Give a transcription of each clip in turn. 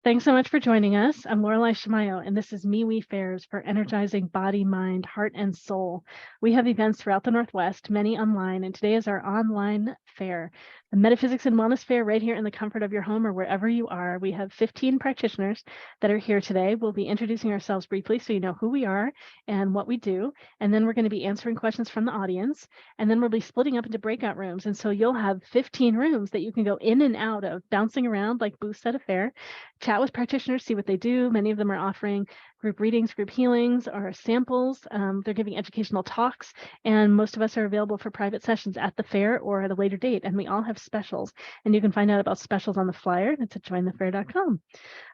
Thanks so much for joining us. I'm Laureli Shamayo, and this is MeWe Fairs for energizing body, mind, heart, and soul. We have events throughout the Northwest, many online, and today is our online fair, the Metaphysics and Wellness Fair, right here in the comfort of your home or wherever you are. We have 15 practitioners that are here today. We'll be introducing ourselves briefly so you know who we are and what we do, and then we're going to be answering questions from the audience, and then we'll be splitting up into breakout rooms, and so you'll have 15 rooms that you can go in and out of, bouncing around like booths at a fair, chat with practitioners, see what they do. Many of them are offering group readings, group healings, or samples. They're giving educational talks, and most of us are available for private sessions at the fair or at a later date, and we all have specials, and you can find out about specials on the flyer. It's at jointhefair.com.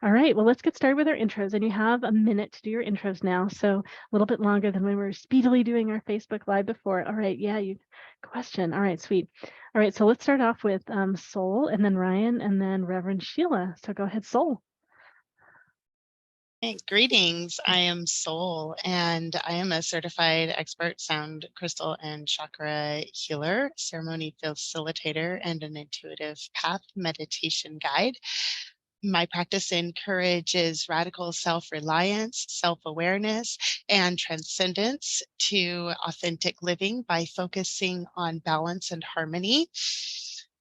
All right, well, let's get started with our intros, and you have a minute to do your intros now, so a little bit longer than when we were speedily doing our Facebook Live before. All right, yeah, you question. All right, sweet. All right, so let's start off with Soul, and then Ryan, and then Reverend Sheila. So go ahead, Soul. Hey, greetings. I am Soul, and I am a certified expert sound, crystal, and chakra healer, ceremony facilitator, and an intuitive path meditation guide. My practice encourages radical self-reliance, self-awareness, and transcendence to authentic living by focusing on balance and harmony,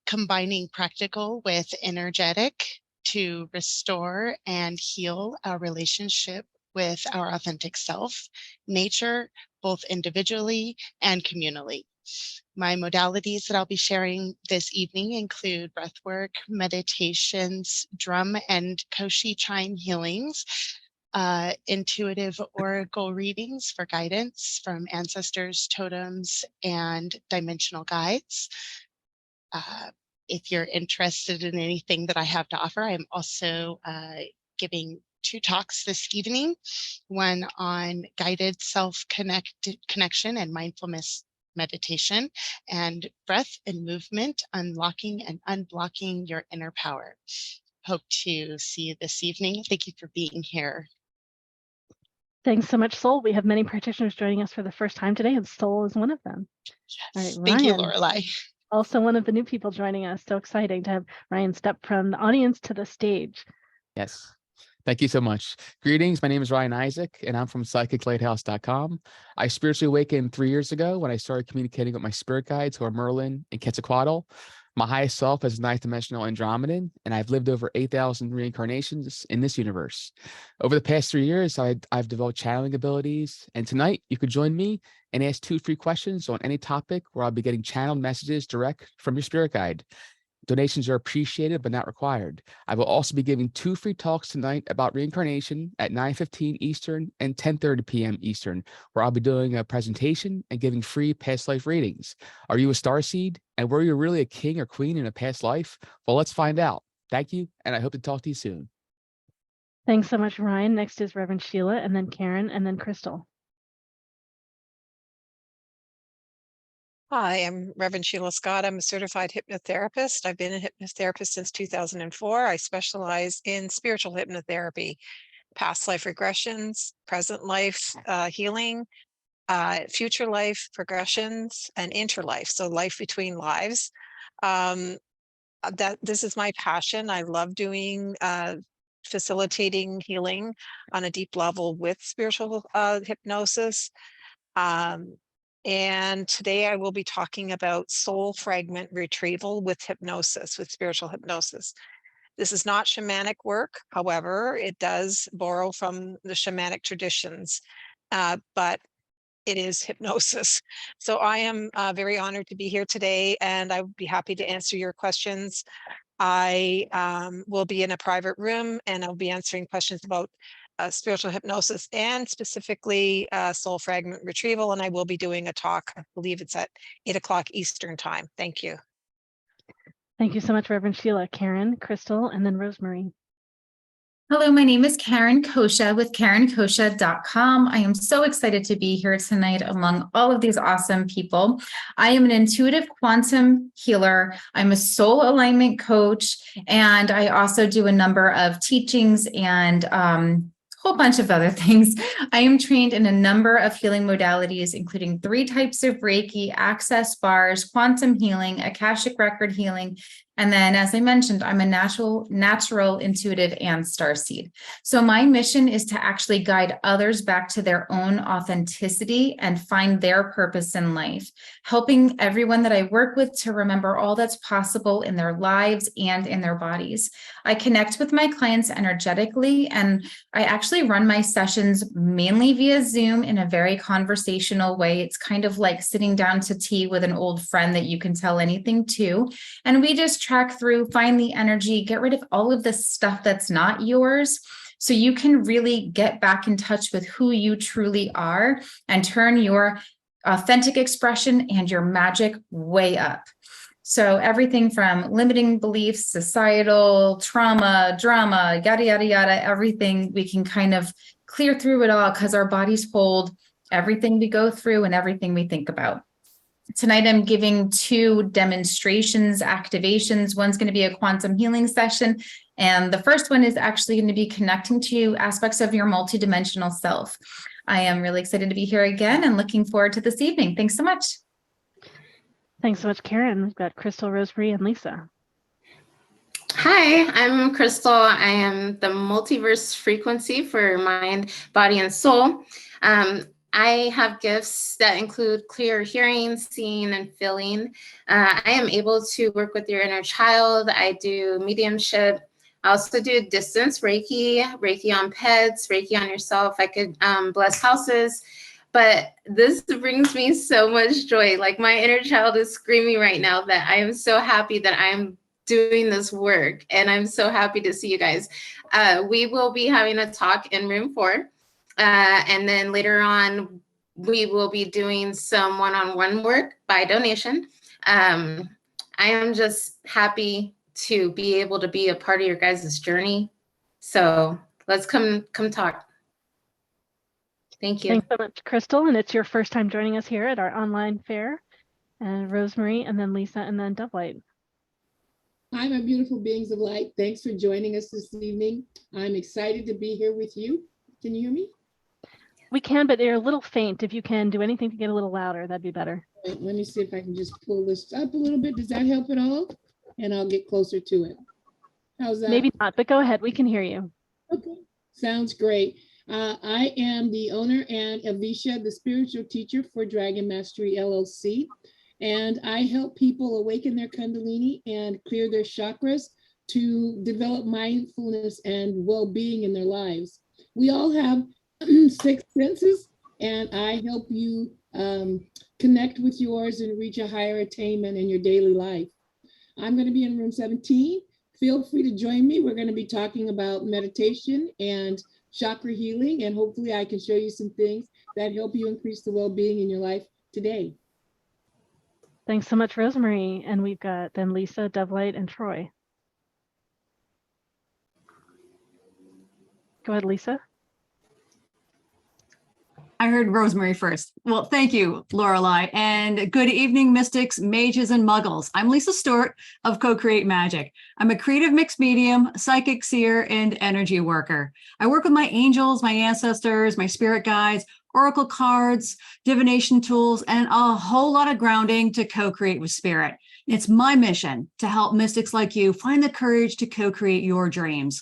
combining practical with energetic to restore and heal our relationship with our authentic self, nature, both individually and communally. My modalities that I'll be sharing this evening include breathwork, meditations, drum and koshi chime healings, intuitive oracle readings for guidance from ancestors, totems, and dimensional guides. If you're interested in anything that I have to offer, I'm also giving 2 talks this evening, one on guided self-connection and mindfulness meditation, and breath and movement, unlocking and unblocking your inner power. Hope to see you this evening. Thank you for being here. Thanks so much, Soul. We have many practitioners joining us for the first time today, and Soul is one of them. Yes. All right, Thank you, Ryan. Laureli. Also one of the new people joining us. So exciting to have Ryan step from the audience to the stage. Yes. Thank you so much. Greetings. My name is Ryan Isaac, and I'm from psychiclighthouse.com. I spiritually awakened 3 years ago when I started communicating with my spirit guides, who are Merlin and Quetzalcoatl. My highest self is ninth dimensional Andromedan, and I've lived over 8,000 reincarnations in this universe. Over the past 3 years, I've developed channeling abilities, and tonight you could join me and ask 2 free questions on any topic where I'll be getting channeled messages direct from your spirit guide. Donations are appreciated, but not required. I will also be giving 2 free talks tonight about reincarnation at 9:15 Eastern and 10:30 p.m. Eastern, where I'll be doing a presentation and giving free past life readings. Are you a starseed? And were you really a king or queen in a past life? Well, let's find out. Thank you, and I hope to talk to you soon. Thanks so much, Ryan. Next is Reverend Sheila, and then Karen, and then Crystal. Hi, I'm Reverend Sheila Scott. I'm a certified hypnotherapist. I've been a hypnotherapist since 2004. I specialize in spiritual hypnotherapy, past life regressions, present life healing, future life progressions, and interlife, so life between lives. This is my passion. I love doing facilitating healing on a deep level with spiritual hypnosis. And today I will be talking about soul fragment retrieval with hypnosis, with spiritual hypnosis. This is not shamanic work. However, it does borrow from the shamanic traditions, but it is hypnosis. So I am very honored to be here today, and I would be happy to answer your questions. I will be in a private room, and I'll be answering questions about spiritual hypnosis and specifically soul fragment retrieval. And I will be doing a talk. I believe it's at 8 o'clock Eastern time. Thank you. Thank you so much, Reverend Sheila. Karen, Crystal, and then RoseMarie. Hello, my name is Karen Kosha with KarenKosha.com. I am so excited to be here tonight among all of these awesome people. I am an intuitive quantum healer. I'm a soul alignment coach, and I also do a number of teachings and whole bunch of other things. I am trained in a number of healing modalities, including 3 types of Reiki, access bars, quantum healing, Akashic record healing, And then, as I mentioned, I'm a natural, intuitive, and starseed. So my mission is to actually guide others back to their own authenticity and find their purpose in life, helping everyone that I work with to remember all that's possible in their lives and in their bodies. I connect with my clients energetically, and I actually run my sessions mainly via Zoom in a very conversational way. It's kind of like sitting down to tea with an old friend that you can tell anything to. And we just track through, find the energy, get rid of all of the stuff that's not yours, so you can really get back in touch with who you truly are and turn your authentic expression and your magic way up. So everything from limiting beliefs, societal, trauma, drama, yada, yada, yada, everything, we can kind of clear through it all because our bodies hold everything we go through and everything we think about. Tonight, I'm giving 2 demonstrations, activations. One's going to be a quantum healing session. And the first one is actually going to be connecting to aspects of your multidimensional self. I am really excited to be here again and looking forward to this evening. Thanks so much. Thanks so much, Karen. We've got Crystal, RoseMarie, and Lisa. Hi, I'm Crystal. I am the multiverse frequency for mind, body, and soul. I have gifts that include clear hearing, seeing, and feeling. I am able to work with your inner child. I do mediumship. I also do distance Reiki, Reiki on pets, Reiki on yourself. I could bless houses. But this brings me so much joy. Like, my inner child is screaming right now that I am so happy that I'm doing this work. And I'm so happy to see you guys. We will be having a talk in room 4. And then later on, we will be doing some one-on-one work by donation. I am just happy to be able to be a part of your guys' journey. So let's come talk. Thank you. Thanks so much, Crystal. And it's your first time joining us here at our online fair. And RoseMarie, and then Lisa, and then Dovelight. Hi, my beautiful beings of light. Thanks for joining us this evening. I'm excited to be here with you. Can you hear me? We can, but they're a little faint. If you can do anything to get a little louder, that'd be better. Wait, let me see if I can just pull this up a little bit. Does that help at all? And I'll get closer to it. How's that? Maybe not, but go ahead. We can hear you. Okay, sounds great. I am the owner and Avisha, the spiritual teacher for Dragon Mastery LLC. And I help people awaken their Kundalini and clear their chakras to develop mindfulness and well-being in their lives. We all have 6 senses, and I help you connect with yours and reach a higher attainment in your daily life. I'm going to be in room 17. Feel free to join me. We're going to be talking about meditation and chakra healing, and hopefully I can show you some things that help you increase the well-being in your life today. Thanks so much, RoseMarie. And we've got then Lisa, Dovelight, and Troy. Go ahead, Lisa. I heard RoseMarie first. Well, thank you, Laureli, and good evening, mystics, mages, and muggles. I'm Lisa Stewart of Co-Create Magic. I'm a creative mixed medium, psychic seer, and energy worker. I work with my angels, my ancestors, my spirit guides, oracle cards, divination tools, and a whole lot of grounding to co-create with spirit. It's my mission to help mystics like you find the courage to co-create your dreams.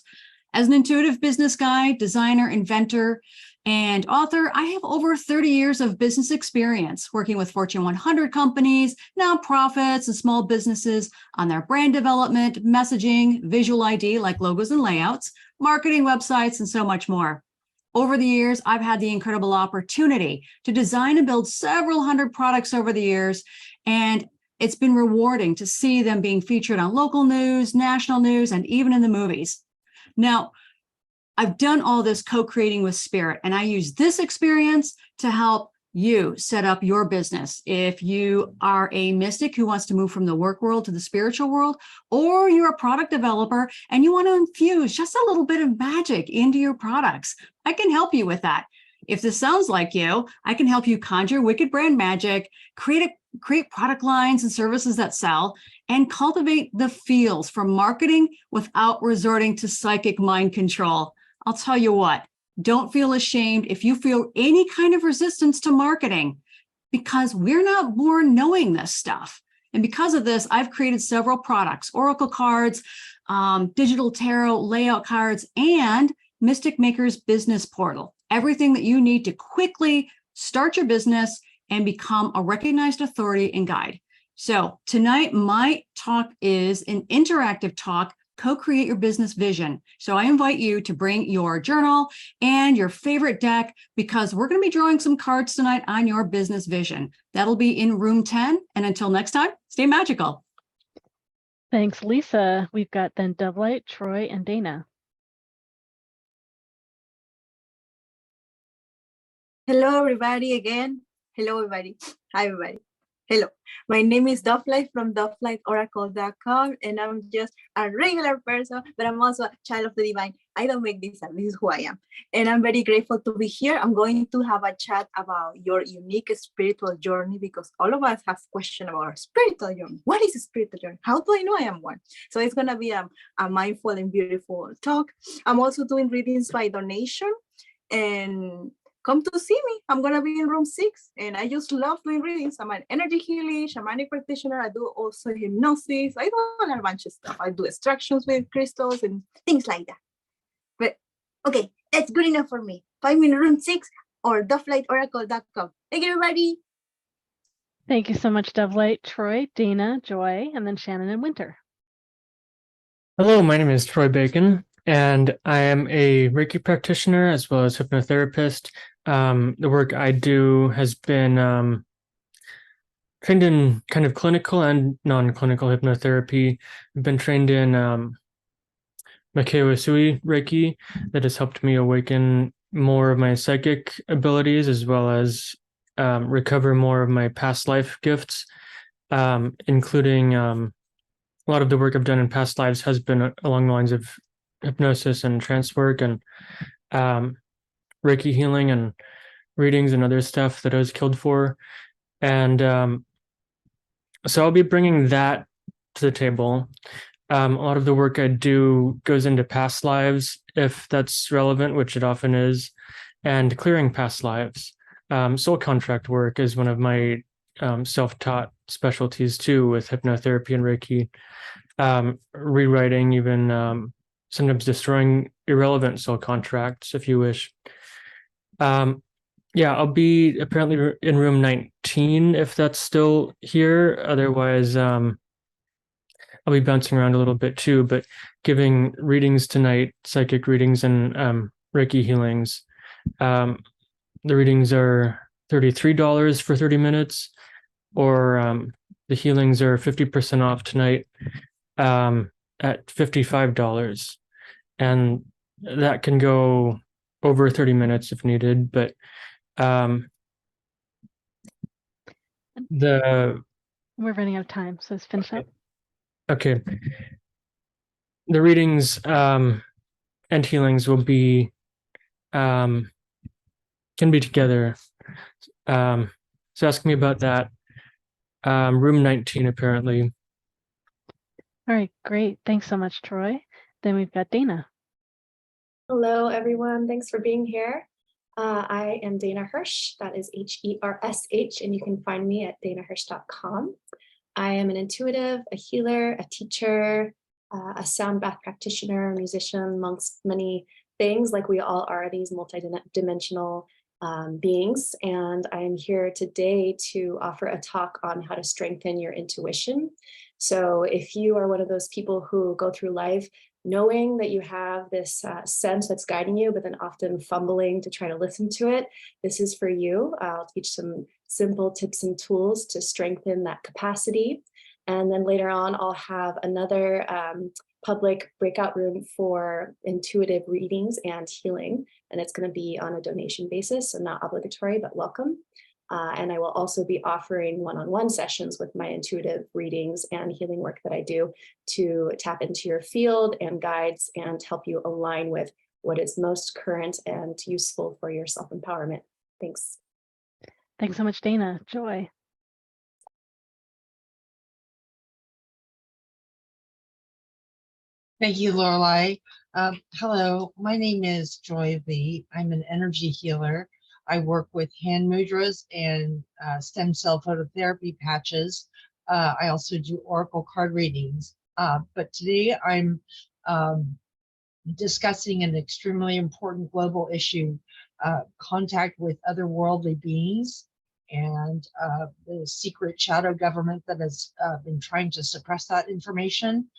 As an intuitive business guide, designer, inventor, and author, I have over 30 years of business experience working with Fortune 100 companies, nonprofits, and small businesses on their brand development, messaging, visual ID like logos and layouts, marketing websites, and so much more. Over the years, I've had the incredible opportunity to design and build several hundred products over the years, and it's been rewarding to see them being featured on local news, national news, and even in the movies. Now, I've done all this co-creating with spirit, and I use this experience to help you set up your business. If you are a mystic who wants to move from the work world to the spiritual world, or you're a product developer and you want to infuse just a little bit of magic into your products, I can help you with that. If this sounds like you, I can help you conjure wicked brand magic, create product lines and services that sell, and cultivate the feels for marketing without resorting to psychic mind control. I'll tell you what, don't feel ashamed if you feel any kind of resistance to marketing, because we're not born knowing this stuff. And because of this, I've created several products, oracle cards, digital tarot, layout cards, and Mystic Maker's business portal. Everything that you need to quickly start your business and become a recognized authority and guide. So tonight, my talk is an interactive talk, co-create your business vision. So I invite you to bring your journal and your favorite deck, because we're going to be drawing some cards tonight on your business vision. That'll be in room 10. And until next time, stay magical. Thanks, Lisa. We've got then Dovelight, Troy, and Dana. Hello, everybody, again. Hello, everybody. Hi, everybody. Hello. My name is Dovelight from DovlightOracle.com, and I'm just a regular person, but I'm also a child of the divine. I don't make this up. This is who I am. And I'm very grateful to be here. I'm going to have a chat about your unique spiritual journey, because all of us have questions about our spiritual journey. What is a spiritual journey? How do I know I am one? So it's going to be a mindful and beautiful talk. I'm also doing readings by donation, and come to see me. I'm going to be in room 6, and I just love doing readings. I'm an energy healing, shamanic practitioner. I do also hypnosis. I do a bunch of stuff. I do extractions with crystals and things like that. But okay, that's good enough for me. Find me in room 6 or DovlightOracle.com. Thank you, everybody. Thank you so much, Dovelight, Troy, Dana, Joy, and then Shannon and Winter. Hello, my name is Troy Bacon, and I am a Reiki practitioner as well as hypnotherapist. The work I do has been trained in kind of clinical and non-clinical hypnotherapy. I've been trained in Makeo Usui Reiki that has helped me awaken more of my psychic abilities, as well as recover more of my past life gifts, including a lot of the work I've done in past lives has been along the lines of hypnosis and trance work and Reiki healing and readings and other stuff that I was killed for. And so I'll be bringing that to the table. A lot of the work I do goes into past lives, if that's relevant, which it often is, and clearing past lives. Soul contract work is one of my self-taught specialties too, with hypnotherapy and Reiki. Rewriting, even sometimes destroying irrelevant soul contracts, if you wish. Yeah, I'll be apparently in room 19 if that's still here. Otherwise, I'll be bouncing around a little bit too, but giving readings tonight, psychic readings and Reiki healings. The readings are $33 for 30 minutes, or the healings are 50% off tonight at $55. And that can go over 30 minutes if needed, but we're running out of time, so let's finish up. Okay. The readings and healings will be can be together. So ask me about that. Room 19 apparently. All right, great. Thanks so much, Troy. Then we've got Dana. Hello, everyone. Thanks for being here. I am Dana Hirsch. That is Hersh, and you can find me at danahirsch.com. I am an intuitive, a healer, a teacher, a sound bath practitioner, musician, amongst many things, like we all are these multidimensional beings. And I am here today to offer a talk on how to strengthen your intuition. So if you are one of those people who go through life knowing that you have this sense that's guiding you, but then often fumbling to try to listen to it, this is for you. I'll teach some simple tips and tools to strengthen that capacity. And then later on, I'll have another public breakout room for intuitive readings and healing. And it's going to be on a donation basis, so not obligatory, but welcome. And I will also be offering one-on-one sessions with my intuitive readings and healing work that I do to tap into your field and guides and help you align with what is most current and useful for your self-empowerment. Thanks. Thanks so much, Dana. Joy. Thank you, Laureli. Hello, my name is Joy V. I'm an energy healer. I work with hand mudras and stem cell phototherapy patches I also do oracle card readings. But today I'm discussing an extremely important global issue, contact with otherworldly beings and the secret shadow government that has been trying to suppress that information.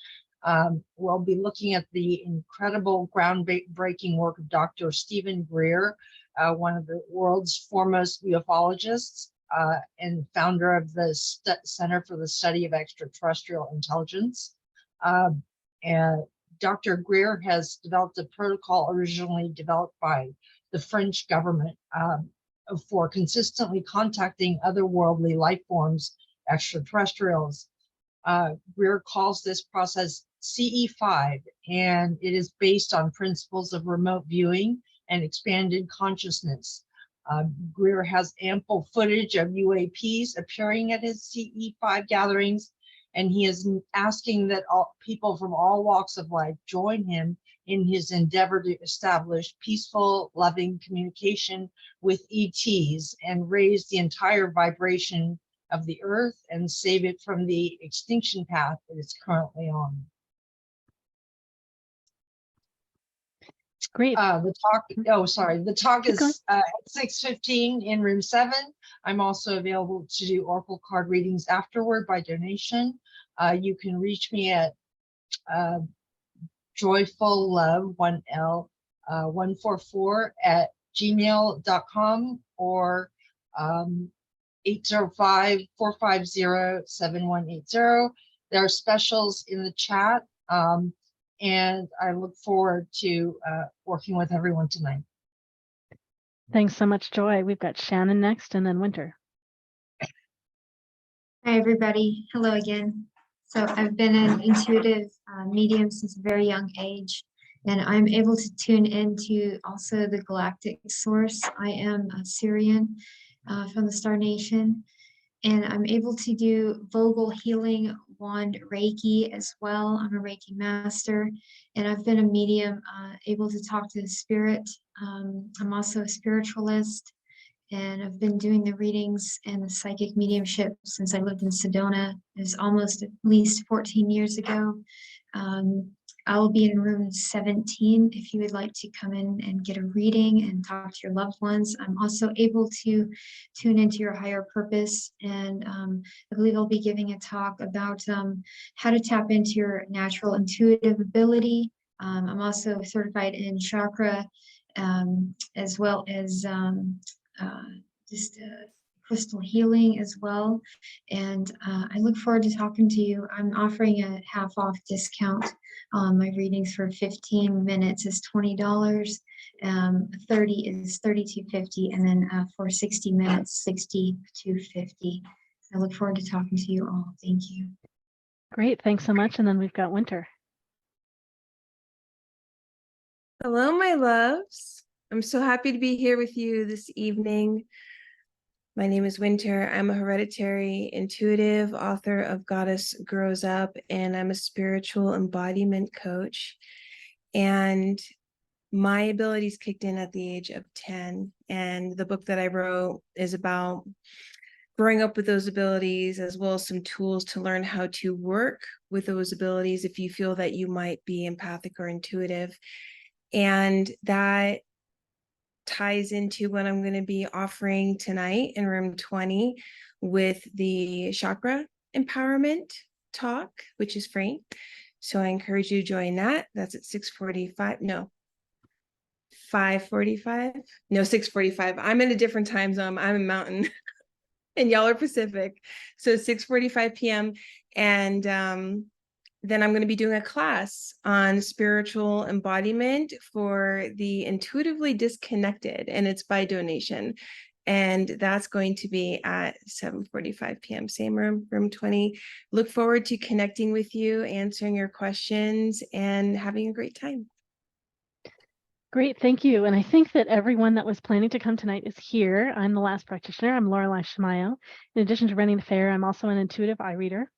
We'll be looking at the incredible groundbreaking work of Dr. Stephen Greer, one of the world's foremost ufologists and founder of the Center for the Study of Extraterrestrial Intelligence. And Dr. Greer has developed a protocol originally developed by the French government for consistently contacting otherworldly life forms, extraterrestrials. Greer calls this process CE5, and it is based on principles of remote viewing and expanded consciousness. Greer has ample footage of UAPs appearing at his CE5 gatherings, and he is asking that all people from all walks of life join him in his endeavor to establish peaceful, loving communication with ETs and raise the entire vibration of the earth and save it from the extinction path that it's currently on. Great. The talk is at 6:15 in room 7. I'm also available to do oracle card readings afterward by donation. You can reach me at joyfullove, 1L, 144 at gmail.com or 805-450-7180. There are specials in the chat, and I look forward to working with everyone tonight. Thanks so much, Joy. We've got Shannon next and then Winter. Hi, everybody. Hello again. So I've been an intuitive medium since a very young age, and I'm able to tune into also the galactic source. I am a Syrian from the Star Nation, and I'm able to do Vogel healing, wand Reiki as well. I'm a Reiki master, and I've been a medium able to talk to the spirit. I'm also a spiritualist, and I've been doing the readings and the psychic mediumship since I lived in Sedona. It was almost at least 14 years ago. I'll be in room 17 if you would like to come in and get a reading and talk to your loved ones. I'm also able to tune into your higher purpose, and I believe I'll be giving a talk about how to tap into your natural intuitive ability. I'm also certified in chakra as well as just crystal healing as well. And I look forward to talking to you. I'm offering a half-off discount on my readings. For 15 minutes is $20, 30 is $32.50, and then for 60 minutes, $62.50. I look forward to talking to you all. Thank you. Great, thanks so much. And then we've got Winter. Hello, my loves. I'm so happy to be here with you this evening. My name is Winter. I'm a hereditary intuitive, author of Goddess Grows Up, and I'm a spiritual embodiment coach. And my abilities kicked in at the age of 10. And the book that I wrote is about growing up with those abilities, as well as some tools to learn how to work with those abilities if you feel that you might be empathic or intuitive. And that ties into what I'm going to be offering tonight in room 20 with the chakra empowerment talk, which is free. So I encourage you to join that. That's at 6:45. No, 5:45. No, 6:45. I'm in a different time zone. I'm in Mountain and y'all are Pacific. So 6:45 p.m. And then I'm going to be doing a class on spiritual embodiment for the intuitively disconnected, and it's by donation. And that's going to be at 7:45 p.m. Same room, room 20. Look forward to connecting with you, answering your questions, and having a great time. Great, thank you. And I think that everyone that was planning to come tonight is here. I'm the last practitioner. I'm Laureli Shamayo. In addition to running the fair, I'm also an intuitive eye reader,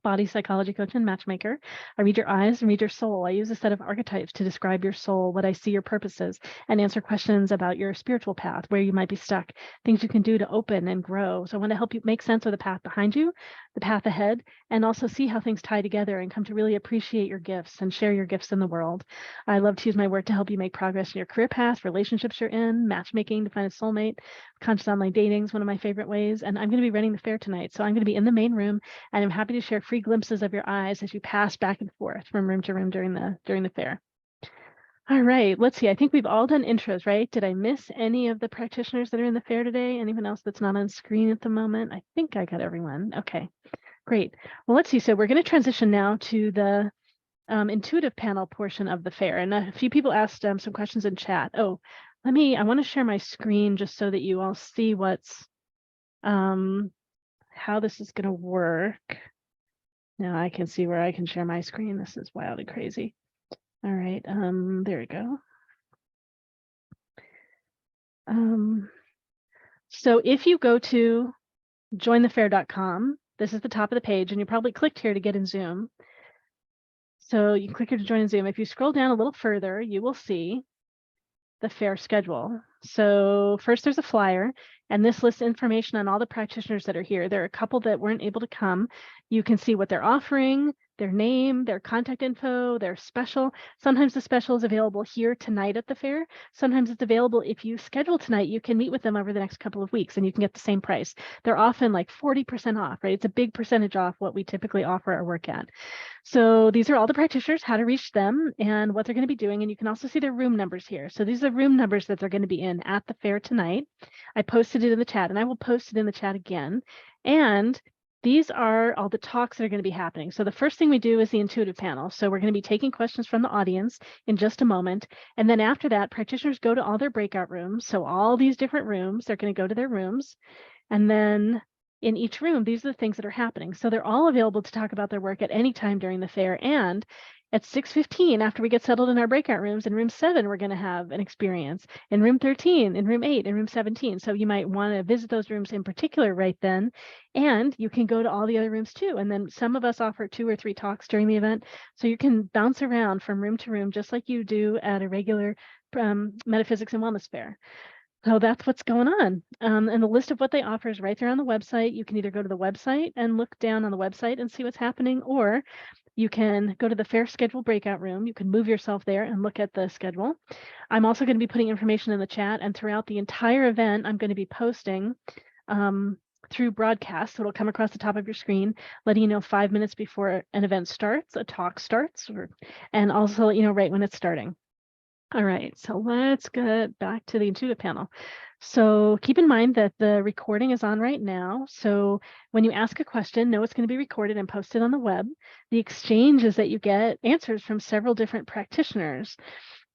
body psychology coach, and matchmaker. I read your eyes and read your soul. I use a set of archetypes to describe your soul, what I see your purposes, and answer questions about your spiritual path, where you might be stuck, things you can do to open and grow. So I want to help you make sense of the path behind you, the path ahead, and also see how things tie together and come to really appreciate your gifts and share your gifts in the world. I love to use my work to help you make progress in your career path, relationships you're in, matchmaking to find a soulmate, conscious online dating is one of my favorite ways. And I'm going to be running the fair tonight. So I'm going to be in the main room, and I'm happy to share free glimpses of your eyes as you pass back and forth from room to room during the fair. All right, let's see. I think we've all done intros, right? Did I miss any of the practitioners that are in the fair today? Anyone else that's not on screen at the moment? I think I got everyone. Okay, great. Well, let's see. So we're going to transition now to the intuitive panel portion of the fair. And a few people asked some questions in chat. Oh, I want to share my screen just so that you all see what's, how this is going to work. Now I can see where I can share my screen. This is wild and crazy. All right, there we go. So if you go to jointhefair.com, this is the top of the page, and you probably clicked here to get in Zoom. So you click here to join in Zoom. If you scroll down a little further, you will see the fair schedule. So first there's a flyer, and this lists information on all the practitioners that are here. There are a couple that weren't able to come. You can see what they're offering, their name, their contact info, their special. Sometimes the special is available here tonight at the fair. Sometimes it's available if you schedule tonight, you can meet with them over the next couple of weeks and you can get the same price. They're often like 40% off, right? It's a big percentage off what we typically offer our work at. So these are all the practitioners, how to reach them and what they're going to be doing. And you can also see their room numbers here. So these are the room numbers that they're going to be in at the fair tonight. I posted it in the chat, and I will post it in the chat again. And these are all the talks that are going to be happening. So the first thing we do is the intuitive panel. So we're going to be taking questions from the audience in just a moment. And then after that, practitioners go to all their breakout rooms. So all these different rooms, they're going to go to their rooms. And then in each room, these are the things that are happening. So they're all available to talk about their work at any time during the fair. And at 6:15, after we get settled in our breakout rooms, in room 7, we're going to have an experience. In room 13, in room 8, in room 17. So you might want to visit those rooms in particular right then. And you can go to all the other rooms too. And then some of us offer 2 or 3 talks during the event. So you can bounce around from room to room, just like you do at a regular Metaphysics and Wellness fair. So that's what's going on. And the list of what they offer is right there on the website. You can either go to the website and look down on the website and see what's happening, or you can go to the fair schedule breakout room. You can move yourself there and look at the schedule. I'm also going to be putting information in the chat, and throughout the entire event, I'm going to be posting through broadcast. So it'll come across the top of your screen, letting you know 5 minutes before an event starts, a talk starts, and also let you know right when it's starting. All right, so let's get back to the intuitive panel. So keep in mind that the recording is on right now. So when you ask a question, know it's going to be recorded and posted on the web. The exchange is that you get answers from several different practitioners.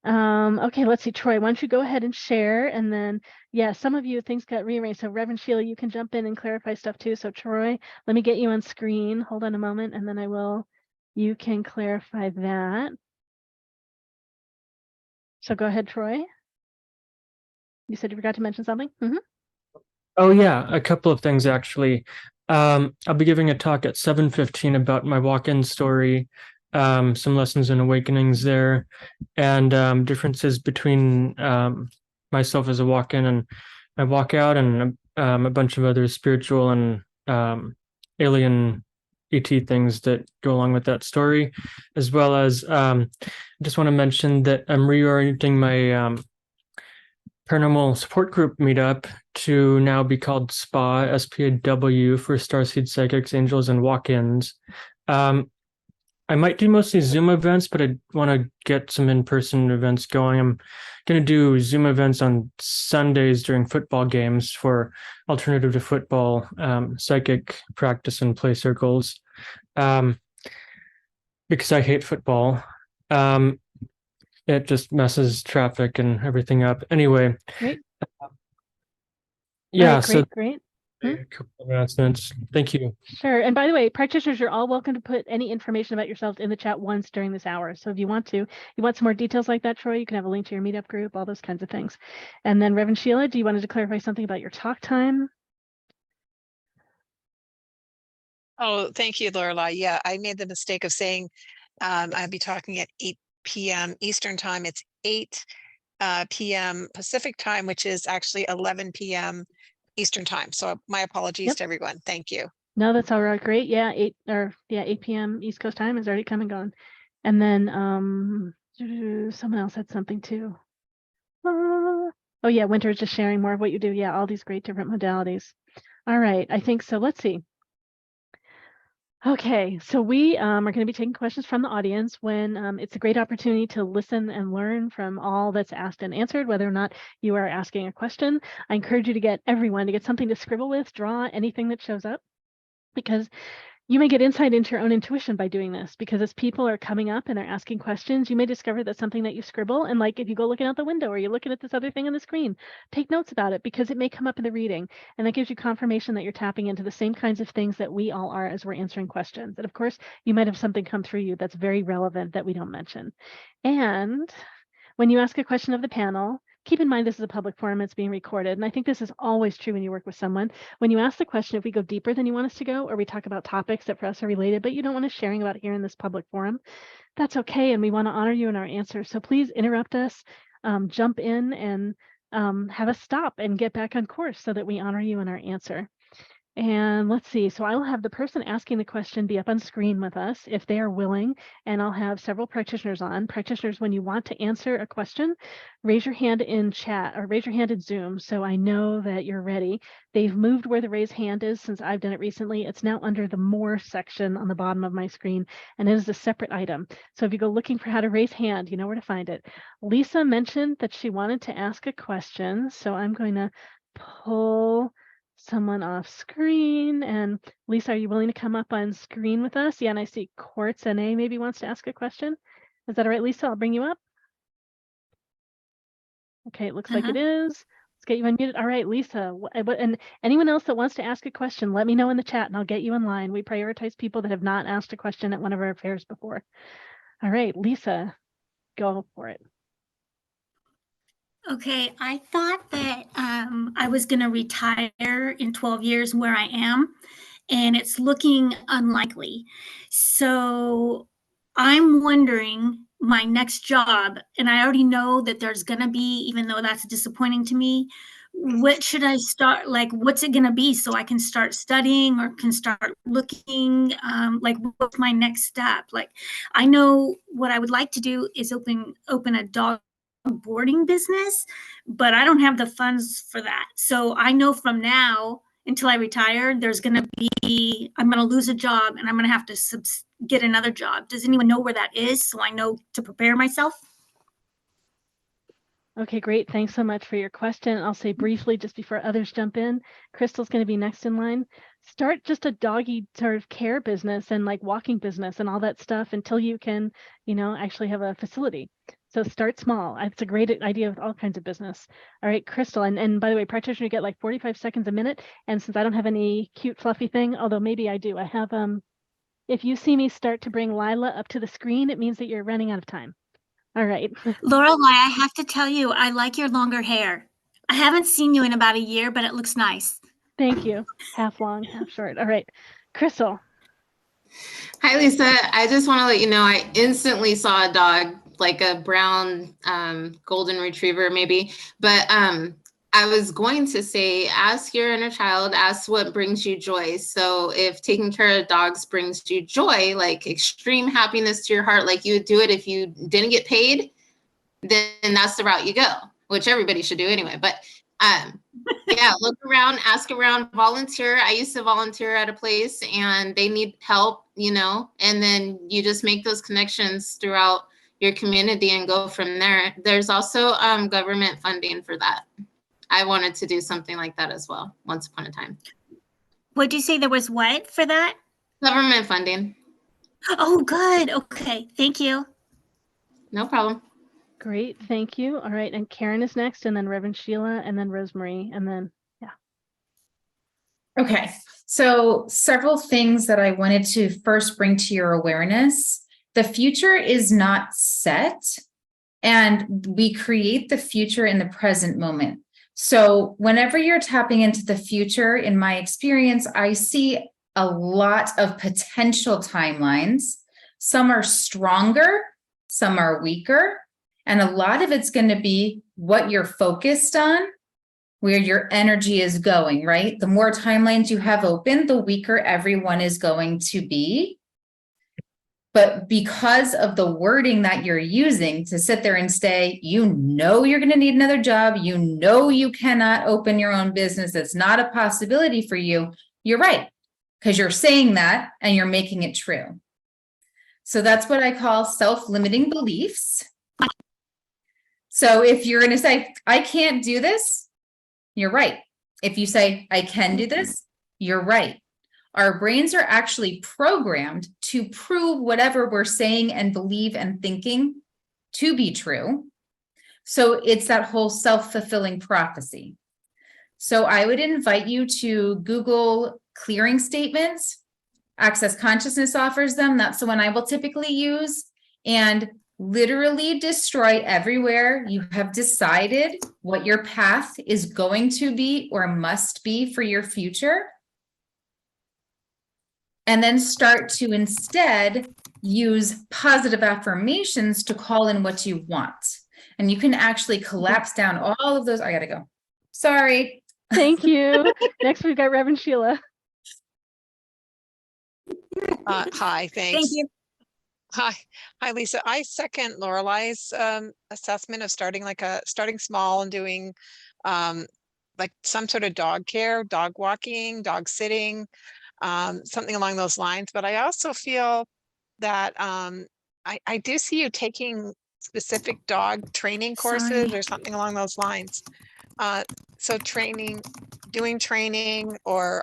Okay, let's see, Troy, why don't you go ahead and share? And then, yeah, some of you, things got rearranged. So Reverend Sheila, you can jump in and clarify stuff too. So Troy, let me get you on screen. Hold on a moment, and then you can clarify that. So go ahead, Troy. You said you forgot to mention something? Mm-hmm. Oh yeah, a couple of things actually. I'll be giving a talk at 7:15 about my walk-in story, some lessons and awakenings there, and differences between myself as a walk-in and my walk-out, and a bunch of other spiritual and alien ET things that go along with that story, as well as I just want to mention that I'm reorienting my paranormal support group meetup to now be called SPA, SPAW, for Starseed Psychics, Angels, and Walk-ins. I might do mostly Zoom events, but I want to get some in-person events going. I'm going to do Zoom events on Sundays during football games for alternative to football psychic practice and play circles, because I hate football. It just messes traffic and everything up. Anyway. Great. Yeah, right, so great. A couple of announcements. Thank you. Sure. And by the way, practitioners, you're all welcome to put any information about yourselves in the chat once during this hour. So if you want some more details like that, Troy, you can have a link to your meetup group, all those kinds of things. And then Reverend Sheila, do you want to clarify something about your talk time? Oh, thank you, Laureli. Yeah, I made the mistake of saying I'd be talking at 8 p.m. Eastern time. It's 8 p.m. Pacific time, which is actually 11 p.m. Eastern time. So my apologies to everyone. Thank you. No, that's all right. Great. Yeah, 8 p.m. East Coast time is already come and gone. And then someone else had something too. Oh yeah, Winter is just sharing more of what you do. Yeah, all these great different modalities. All right, I think so. Let's see. Okay, so we are going to be taking questions from the audience when it's a great opportunity to listen and learn from all that's asked and answered, whether or not you are asking a question. I encourage you to get everyone to get something to scribble with, draw, anything that shows up, because you may get insight into your own intuition by doing this, because as people are coming up and they're asking questions, you may discover that something that you scribble, and like if you go looking out the window or you're looking at this other thing on the screen, take notes about it, because it may come up in the reading, and that gives you confirmation that you're tapping into the same kinds of things that we all are as we're answering questions. And of course, you might have something come through you that's very relevant that we don't mention. And when you ask a question of the panel, keep in mind this is a public forum, it's being recorded. And I think this is always true when you work with someone. When you ask the question, if we go deeper than you want us to go, or we talk about topics that for us are related, but you don't want us sharing about here in this public forum, that's okay. And we want to honor you in our answers. So please interrupt us, jump in and have us stop and get back on course so that we honor you in our answer. And let's see, so I'll have the person asking the question be up on screen with us if they are willing, and I'll have several practitioners on. Practitioners, when you want to answer a question, raise your hand in chat or raise your hand in Zoom so I know that you're ready. They've moved where the raise hand is since I've done it recently. It's now under the More section on the bottom of my screen, and it is a separate item. So if you go looking for how to raise hand, you know where to find it. Lisa mentioned that she wanted to ask a question, so I'm going to pull someone off screen. And Lisa, are you willing to come up on screen with us? Yeah, and I see Quartz NA maybe wants to ask a question. Is that all right, Lisa? I'll bring you up. Okay, it looks like it is. Let's get you unmuted. All right, Lisa, and anyone else that wants to ask a question, let me know in the chat and I'll get you in line. We prioritize people that have not asked a question at one of our fairs before. All right, Lisa, go for it. Okay, I thought that I was going to retire in 12 years where I am, and it's looking unlikely. So I'm wondering my next job, and I already know that there's going to be, even though that's disappointing to me, what should I start, like, what's it going to be so I can start studying or can start looking, like, what's my next step? Like, I know what I would like to do is open a dog boarding business, but I don't have the funds for that. So I know from now until I retire, there's going to be, I'm going to lose a job and I'm going to have to get another job. Does anyone know where that is so I know to prepare myself? Okay, great. Thanks so much for your question. I'll say briefly just before others jump in, Crystal's going to be next in line. Start just a doggy sort of care business and like walking business and all that stuff until you can, you know, actually have a facility. So start small. It's a great idea with all kinds of business. All right, Crystal. And by the way, practitioner, you get like 45 seconds a minute. And since I don't have any cute fluffy thing, although maybe I do, I have, if you see me start to bring Lila up to the screen, it means that you're running out of time. All right. Laureli, I have to tell you, I like your longer hair. I haven't seen you in about a year, but it looks nice. Thank you. Half long, half short. All right, Crystal. Hi, Lisa. I just want to let you know I instantly saw a dog, like a brown golden retriever maybe, but I was going to say, ask your inner child, ask what brings you joy. So if taking care of dogs brings you joy, like extreme happiness to your heart, like you would do it if you didn't get paid, then that's the route you go, which everybody should do anyway. But yeah, look around, ask around, volunteer. I used to volunteer at a place and they need help, you know, and then you just make those connections throughout your community and go from there. There's also government funding for that. I wanted to do something like that as well, once upon a time. Would you say there was what for that? Government funding. Oh, good. Okay. Thank you. No problem. Great. Thank you. All right. And Karen is next, and then Reverend Sheila, and then RoseMarie, and then, yeah. Okay. So several things that I wanted to first bring to your awareness. The future is not set, and we create the future in the present moment. So whenever you're tapping into the future, in my experience, I see a lot of potential timelines. Some are stronger, some are weaker, and a lot of it's going to be what you're focused on where your energy is going, right? The more timelines you have open, the weaker everyone is going to be. But because of the wording that you're using to sit there and say, you know, you're going to need another job, you know, you cannot open your own business, it's not a possibility for you, you're right, because you're saying that and you're making it true. So that's what I call self-limiting beliefs. So if you're going to say, I can't do this, you're right. If you say, I can do this, you're right. Our brains are actually programmed to prove whatever we're saying and believe and thinking to be true. So it's that whole self-fulfilling prophecy. So I would invite you to Google clearing statements. Access Consciousness offers them. That's the one I will typically use. And literally destroy everywhere you have decided what your path is going to be or must be for your future. And then start to instead use positive affirmations to call in what you want. And you can actually collapse down all of those. I gotta go. Sorry. Thank you. Next, we've got Reverend Sheila. Hi, thanks. Thank you. Hi, Lisa. I second Lorelai's assessment of starting small and doing like some sort of dog care, dog walking, dog sitting, something along those lines. But I also feel that I do see you taking specific dog training courses or something along those lines. So doing training or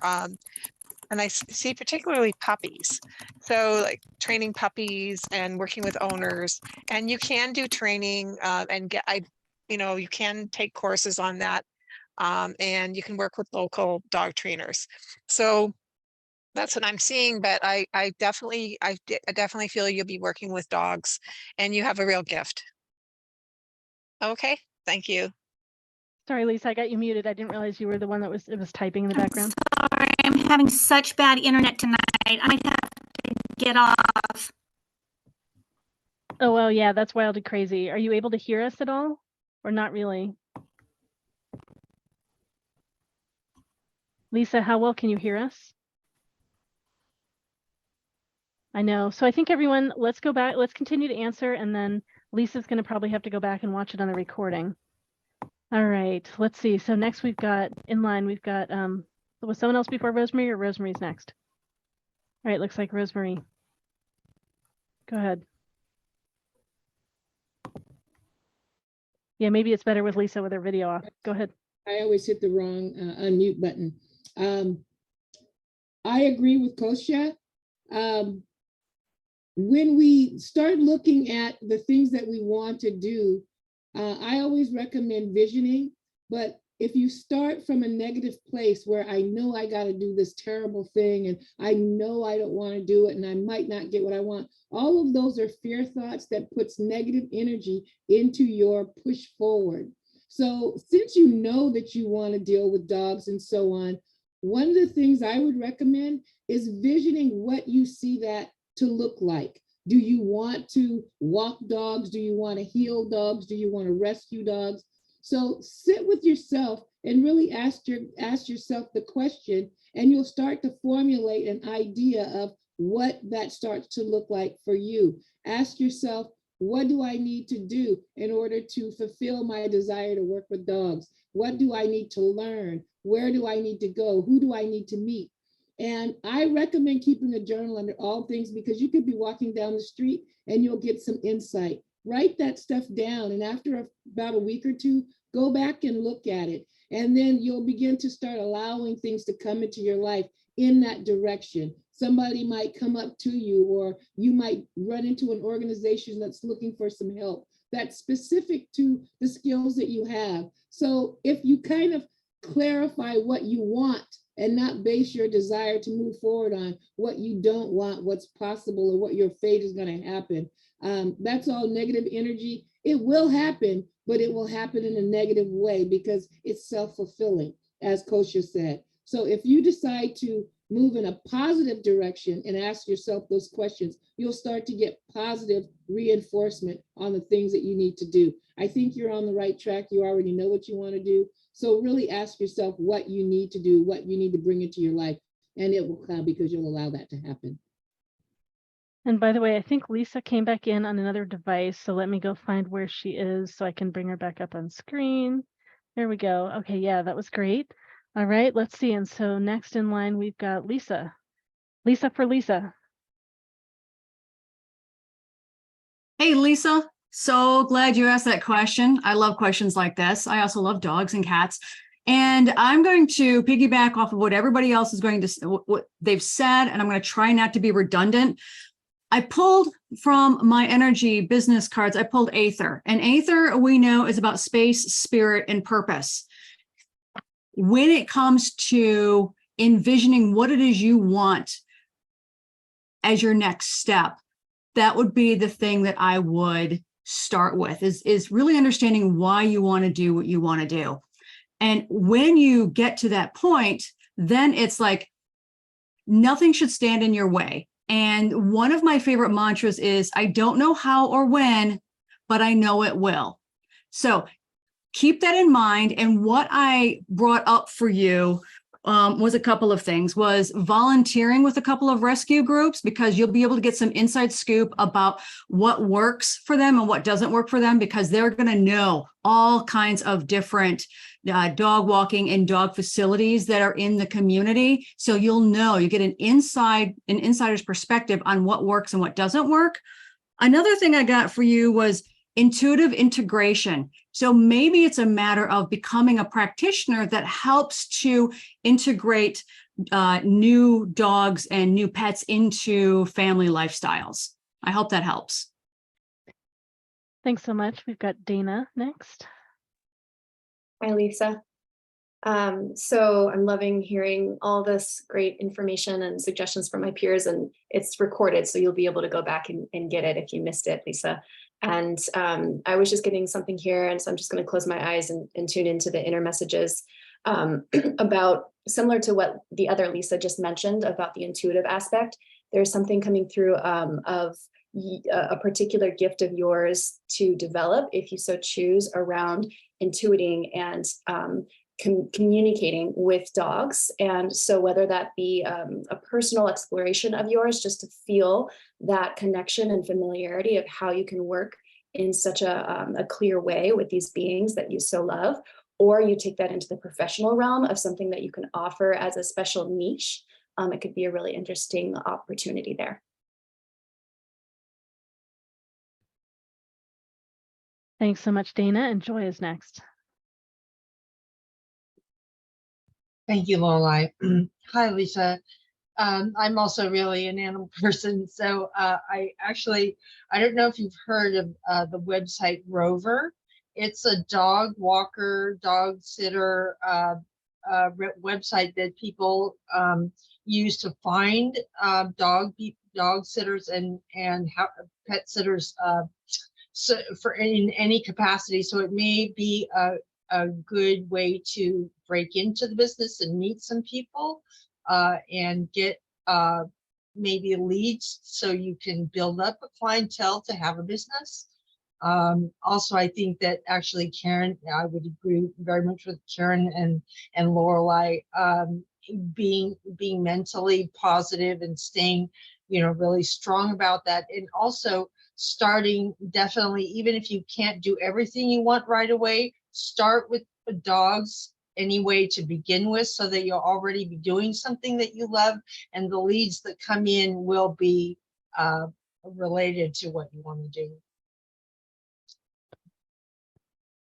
and I see particularly puppies. So like training puppies and working with owners, and you can do training and you can take courses on that, and you can work with local dog trainers. So that's what I'm seeing, but I definitely feel you'll be working with dogs and you have a real gift. Okay, thank you. Sorry, Lisa, I got you muted. I didn't realize you were the one that was typing in the background. Sorry, I'm having such bad internet tonight. I might have to get off. Oh, well, yeah, that's wild and crazy. Are you able to hear us at all or not really? Lisa, how well can you hear us? I know. So I think everyone, let's go back. Let's continue to answer. And then Lisa's going to probably have to go back and watch it on the recording. All right, let's see. So next we've got in line, we've got, was someone else before RoseMarie or RoseMarie's next? All right, looks like RoseMarie. Go ahead. Yeah, maybe it's better with Lisa with her video off. Go ahead. I always hit the wrong unmute button. I agree with Kosha. When we start looking at the things that we want to do, I always recommend visioning, but if you start from a negative place where I know I got to do this terrible thing and I know I don't want to do it and I might not get what I want, all of those are fear thoughts that puts negative energy into your push forward. So since you know that you want to deal with dogs and so on, one of the things I would recommend is visioning what you see that to look like. Do you want to walk dogs? Do you want to heal dogs? Do you want to rescue dogs? So sit with yourself and really ask yourself the question, and you'll start to formulate an idea of what that starts to look like for you. Ask yourself, what do I need to do in order to fulfill my desire to work with dogs? What do I need to learn? Where do I need to go? Who do I need to meet? And I recommend keeping a journal under all things, because you could be walking down the street and you'll get some insight. Write that stuff down, and after about a week or two, go back and look at it. And then you'll begin to start allowing things to come into your life in that direction. Somebody might come up to you, or you might run into an organization that's looking for some help that's specific to the skills that you have. So if you kind of clarify what you want and not base your desire to move forward on what you don't want, what's possible, or what your fate is going to happen, that's all negative energy. It will happen, but it will happen in a negative way because it's self-fulfilling, as Kosha said. So if you decide to move in a positive direction and ask yourself those questions, you'll start to get positive reinforcement on the things that you need to do. I think you're on the right track. You already know what you want to do. So really ask yourself what you need to do, what you need to bring into your life, and it will come because you'll allow that to happen. And by the way, I think Lisa came back in on another device. So let me go find where she is so I can bring her back up on screen. There we go. Okay, yeah, that was great. All right, let's see. And so next in line, we've got Lisa. Lisa for Lisa. Hey, Lisa. So glad you asked that question. I love questions like this. I also love dogs and cats. And I'm going to piggyback off of what everybody else is going to, what they've said, and I'm going to try not to be redundant. I pulled from my energy business cards, I pulled Aether. And Aether, we know, is about space, spirit, and purpose. When it comes to envisioning what it is you want as your next step, that would be the thing that I would start with, is really understanding why you want to do what you want to do. And when you get to that point, then it's like nothing should stand in your way. And one of my favorite mantras is, I don't know how or when, but I know it will. So keep that in mind. And what I brought up for you was a couple of things, was volunteering with a couple of rescue groups, because you'll be able to get some inside scoop about what works for them and what doesn't work for them, because they're going to know all kinds of different dog walking and dog facilities that are in the community. So you'll know, you get an insider's perspective on what works and what doesn't work. Another thing I got for you was intuitive integration. So maybe it's a matter of becoming a practitioner that helps to integrate new dogs and new pets into family lifestyles. I hope that helps. Thanks so much. We've got Dana next. Hi, Lisa. So I'm loving hearing all this great information and suggestions from my peers, and it's recorded, so you'll be able to go back and get it if you missed it, Lisa. And I was just getting something here, and so I'm just going to close my eyes and tune into the inner messages about, similar to what the other Lisa just mentioned about the intuitive aspect. There's something coming through of a particular gift of yours to develop, if you so choose, around intuiting and communicating with dogs. And so whether that be a personal exploration of yours, just to feel that connection and familiarity of how you can work in such a clear way with these beings that you so love, or you take that into the professional realm of something that you can offer as a special niche, it could be a really interesting opportunity there. Thanks so much, Dana. And Joy is next. Thank you, Laureli. Hi, Lisa. I'm also really an animal person. So I don't know if you've heard of the website Rover. It's a dog walker, dog sitter website that people use to find dog sitters and pet sitters so for in any capacity. So it may be a good way to break into the business and meet some people and get maybe leads so you can build up a clientele to have a business. Also, I think that actually Karen, I would agree very much with Karen and Laureli, being mentally positive and staying, really strong about that. And also starting, definitely, even if you can't do everything you want right away, start with the dogs anyway to begin with, so that you'll already be doing something that you love, and the leads that come in will be related to what you want to do.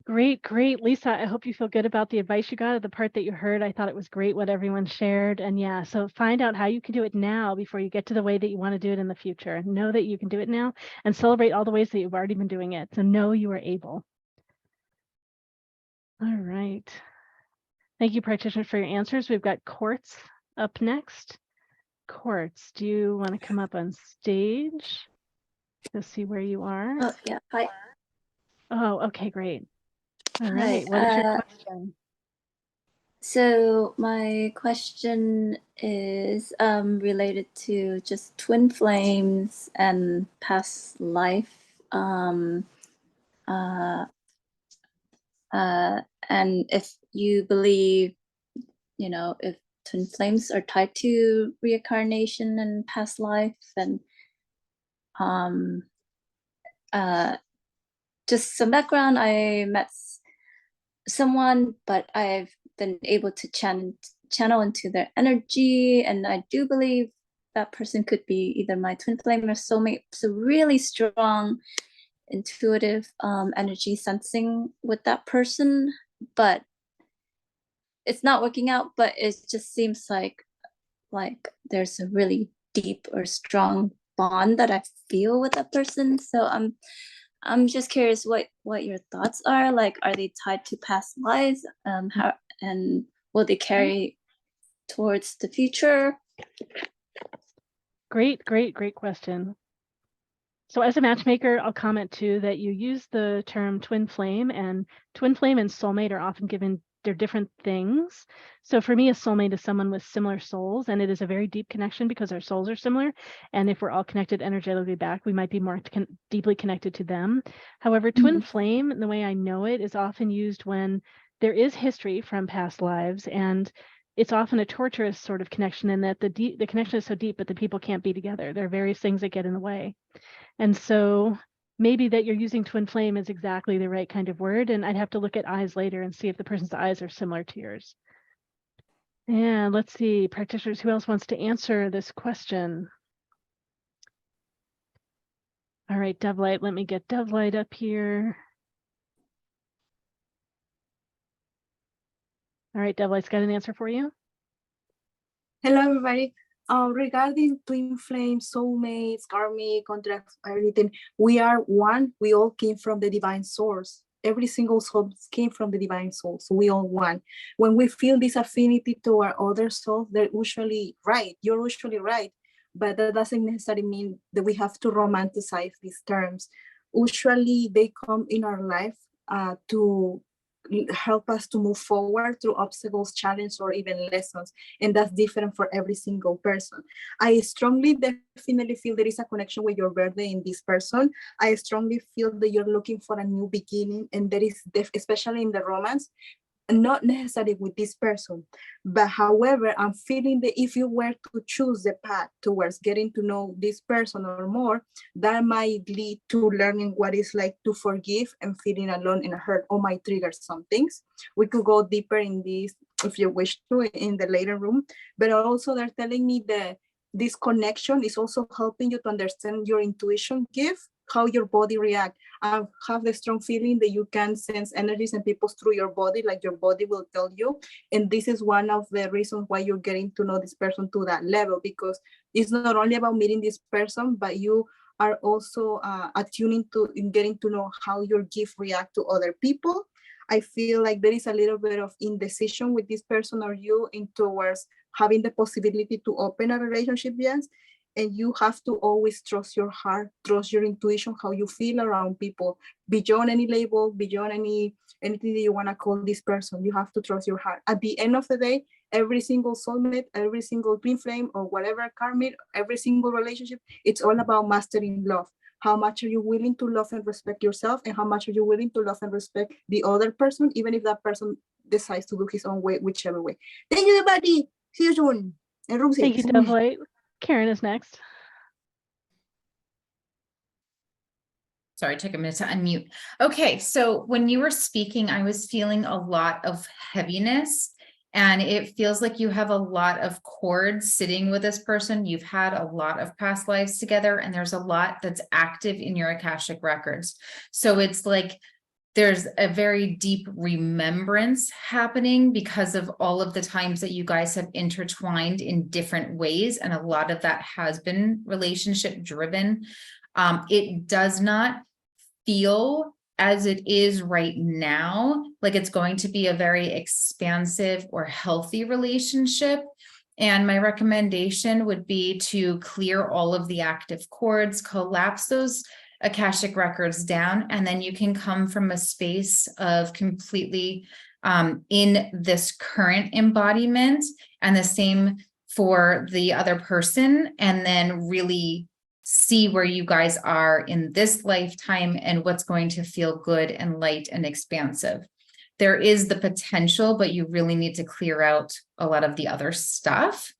Great, Lisa. I hope you feel good about the advice you got, the part that you heard. I thought it was great what everyone shared. And yeah, so find out how you can do it now before you get to the way that you want to do it in the future. Know that you can do it now and celebrate all the ways that you've already been doing it. So know you are able. All right. Thank you, practitioners, for your answers. We've got Quartz up next. Quartz, do you want to come up on stage to see where you are? Oh, yeah. Hi. Oh, okay, great. All Hi. right. What is your question? So my question is related to just twin flames and past life. And if you believe, you know, if twin flames are tied to reincarnation and past life, and just some background, I met someone, but I've been able to channel into their energy, and I do believe that person could be either my twin flame or soulmate. So really strong intuitive energy sensing with that person, but it's not working out. But it just seems like there's a really deep or strong bond that I feel with that person. So I'm just curious what your thoughts are. Like, are they tied to past lives? How, and will they carry towards the future? Great question. So as a matchmaker, I'll comment too that you use the term twin flame, and soulmate are often given, they're different things. So for me, a soulmate is someone with similar souls, and it is a very deep connection because our souls are similar. And if we're all connected energetically back, we might be more deeply connected to them. However, twin flame, the way I know it, is often used when there is history from past lives, and it's often a torturous sort of connection in that the connection is so deep, but the people can't be together. There are various things that get in the way. And so maybe that you're using twin flame is exactly the right kind of word. And I'd have to look at eyes later and see if the person's eyes are similar to yours. And let's see, practitioners, who else wants to answer this question? All right, Dovelight, let me get Dovelight up here. All right, Dovelight's got an answer for you. Hello, everybody. Regarding twin flames, soulmates, karmic contracts, everything, we are one. We all came from the divine source. Every single soul came from the divine soul. So we all one. When we feel this affinity to our other soul, they're usually right. You're usually right. But that doesn't necessarily mean that we have to romanticize these terms. Usually they come in our life to help us to move forward through obstacles, challenges, or even lessons. And that's different for every single person. I strongly definitely feel there is a connection with your birthday in this person. I strongly feel that you're looking for a new beginning, and there is, especially in the romance, not necessarily with this person, but however, I'm feeling that if you were to choose the path towards getting to know this person or more, that might lead to learning what it's like to forgive and feeling alone and hurt, or might trigger some things. We could go deeper in this if you wish to in the later room, but also they're telling me that this connection is also helping you to understand your intuition gift, how your body reacts. I have the strong feeling that you can sense energies and people through your body, like your body will tell you. And this is one of the reasons why you're getting to know this person to that level, because it's not only about meeting this person, but you are also attuning to and getting to know how your gift react to other people. I feel like there is a little bit of indecision with this person or you in towards having the possibility to open a relationship, yes. And you have to always trust your heart, trust your intuition, how you feel around people, beyond any label, beyond anything that you want to call this person. You have to trust your heart. At the end of the day, every single soulmate, every single twin flame, or whatever karmic, every single relationship, it's all about mastering love. How much are you willing to love and respect yourself, and how much are you willing to love and respect the other person, even if that person decides to do his own way, whichever way. Thank you, everybody. See you soon. Thank you, Dovelight. Karen is next. Sorry, it took a minute to unmute. Okay, so when you were speaking, I was feeling a lot of heaviness, and it feels like you have a lot of cords sitting with this person. You've had a lot of past lives together, and there's a lot that's active in your Akashic records. So it's like there's a very deep remembrance happening because of all of the times that you guys have intertwined in different ways. And a lot of that has been relationship driven. It does not feel as it is right now, like it's going to be a very expansive or healthy relationship. And my recommendation would be to clear all of the active cords, collapse those Akashic records down, and then you can come from a space of completely in this current embodiment, and the same for the other person, and then really see where you guys are in this lifetime and what's going to feel good and light and expansive. There is the potential, but you really need to clear out a lot of the other stuff.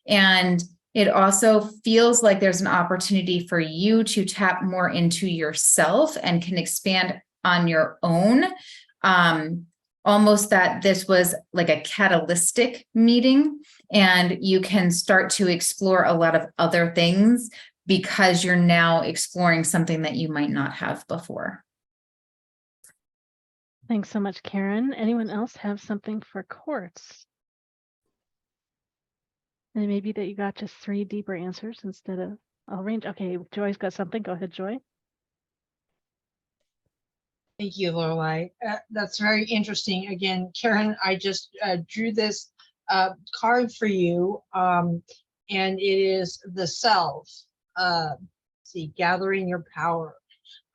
And it also feels like there's an opportunity for you to tap more into yourself and can expand on your own. Almost that this was like a catalytic meeting, and you can start to explore a lot of other things because you're now exploring something that you might not have before. Thanks so much, Karen. Anyone else have something for Quartz? And maybe that you got just 3 deeper answers instead of all range. Okay, Joy's got something. Go ahead, Joy. Thank you, Laureli. That's very interesting. Again, Karen, I just drew this card for you, and it is the self. See, gathering your power.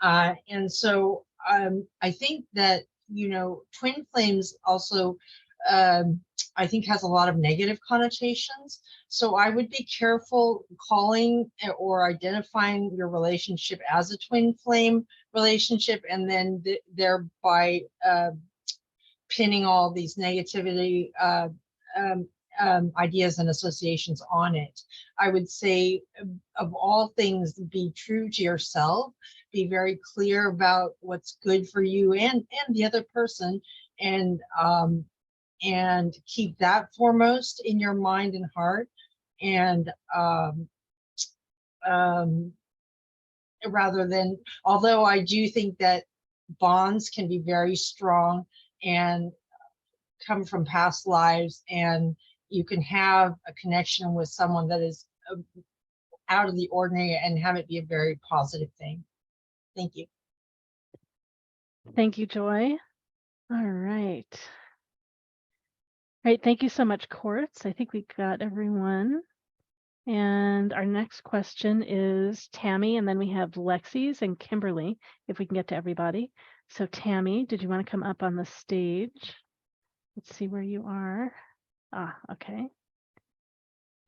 And so I think that, you know, twin flames also, I think, has a lot of negative connotations. So I would be careful calling or identifying your relationship as a twin flame relationship, and then thereby pinning all these negativity ideas and associations on it. I would say, of all things, be true to yourself, be very clear about what's good for you and the other person, and keep that foremost in your mind and heart. And rather than, although I do think that bonds can be very strong and come from past lives, and you can have a connection with someone that is out of the ordinary and have it be a very positive thing. Thank you. Thank you, Joy. All right. All right, thank you so much, Quartz. I think we got everyone. And our next question is Tammy, and then we have Lexi's and Kimberly, if we can get to everybody. So Tammy, did you want to come up on the stage? Let's see where you are. Ah, okay.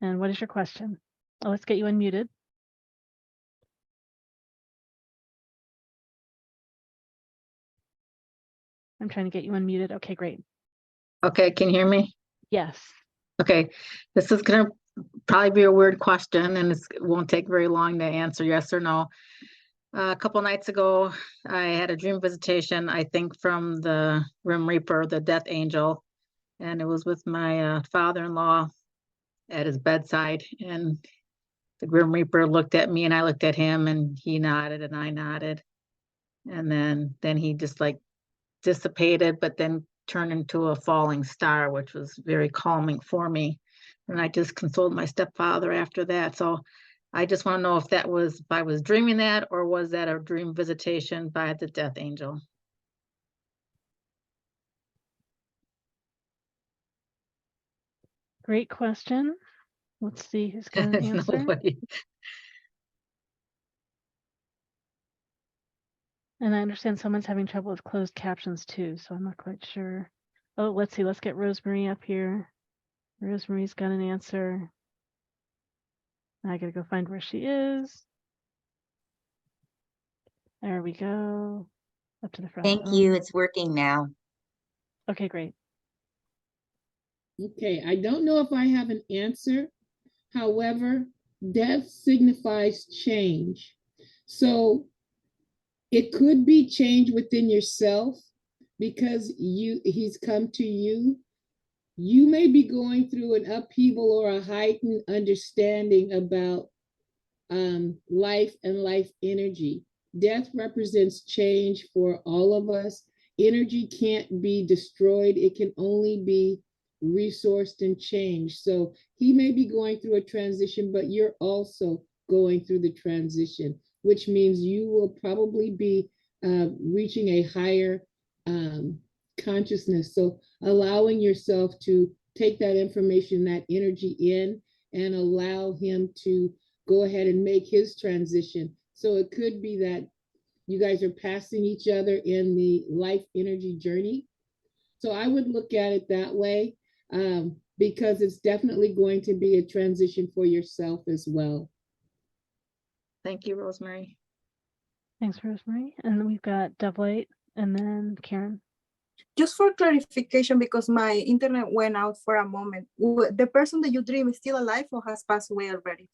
And what is your question? Oh, let's get you unmuted. I'm trying to get you unmuted. Okay, great. Okay, can you hear me? Yes. Okay, this is gonna probably be a weird question, and it won't take very long to answer yes or no. A couple nights ago, I had a dream visitation, I think from the Grim Reaper, the death angel, and it was with my father-in-law at his bedside, and the Grim Reaper looked at me and I looked at him, and he nodded and I nodded, and then he just like dissipated, but then turned into a falling star, which was very calming for me. And I just consoled my stepfather after that. So I just want to know if that was, if I was dreaming that, or was that a dream visitation by the death angel? Great question. Let's see who's going to answer. Nobody. And I understand someone's having trouble with closed captions too, so I'm not quite sure. Oh, let's see. Let's get RoseMarie up here. RoseMarie's got an answer. I gotta go find where she is. There we go. Up to the front. Thank you. It's working now. Okay, great. Okay, I don't know if I have an answer. However, death signifies change. So it could be change within yourself because he's come to you. You may be going through an upheaval or a heightened understanding about life and life energy. Death represents change for all of us. Energy can't be destroyed. It can only be resourced and changed. So he may be going through a transition, but you're also going through the transition, which means you will probably be reaching a higher consciousness. So allowing yourself to take that information, that energy in, and allow him to go ahead and make his transition. So it could be that you guys are passing each other in the life energy journey. So I would look at it that way, because it's definitely going to be a transition for yourself as well. Thank you, RoseMarie. Thanks, RoseMarie. And then we've got Dovelight and then Karen. Just for clarification, because my internet went out for a moment, the person that you dream is still alive or has passed away already?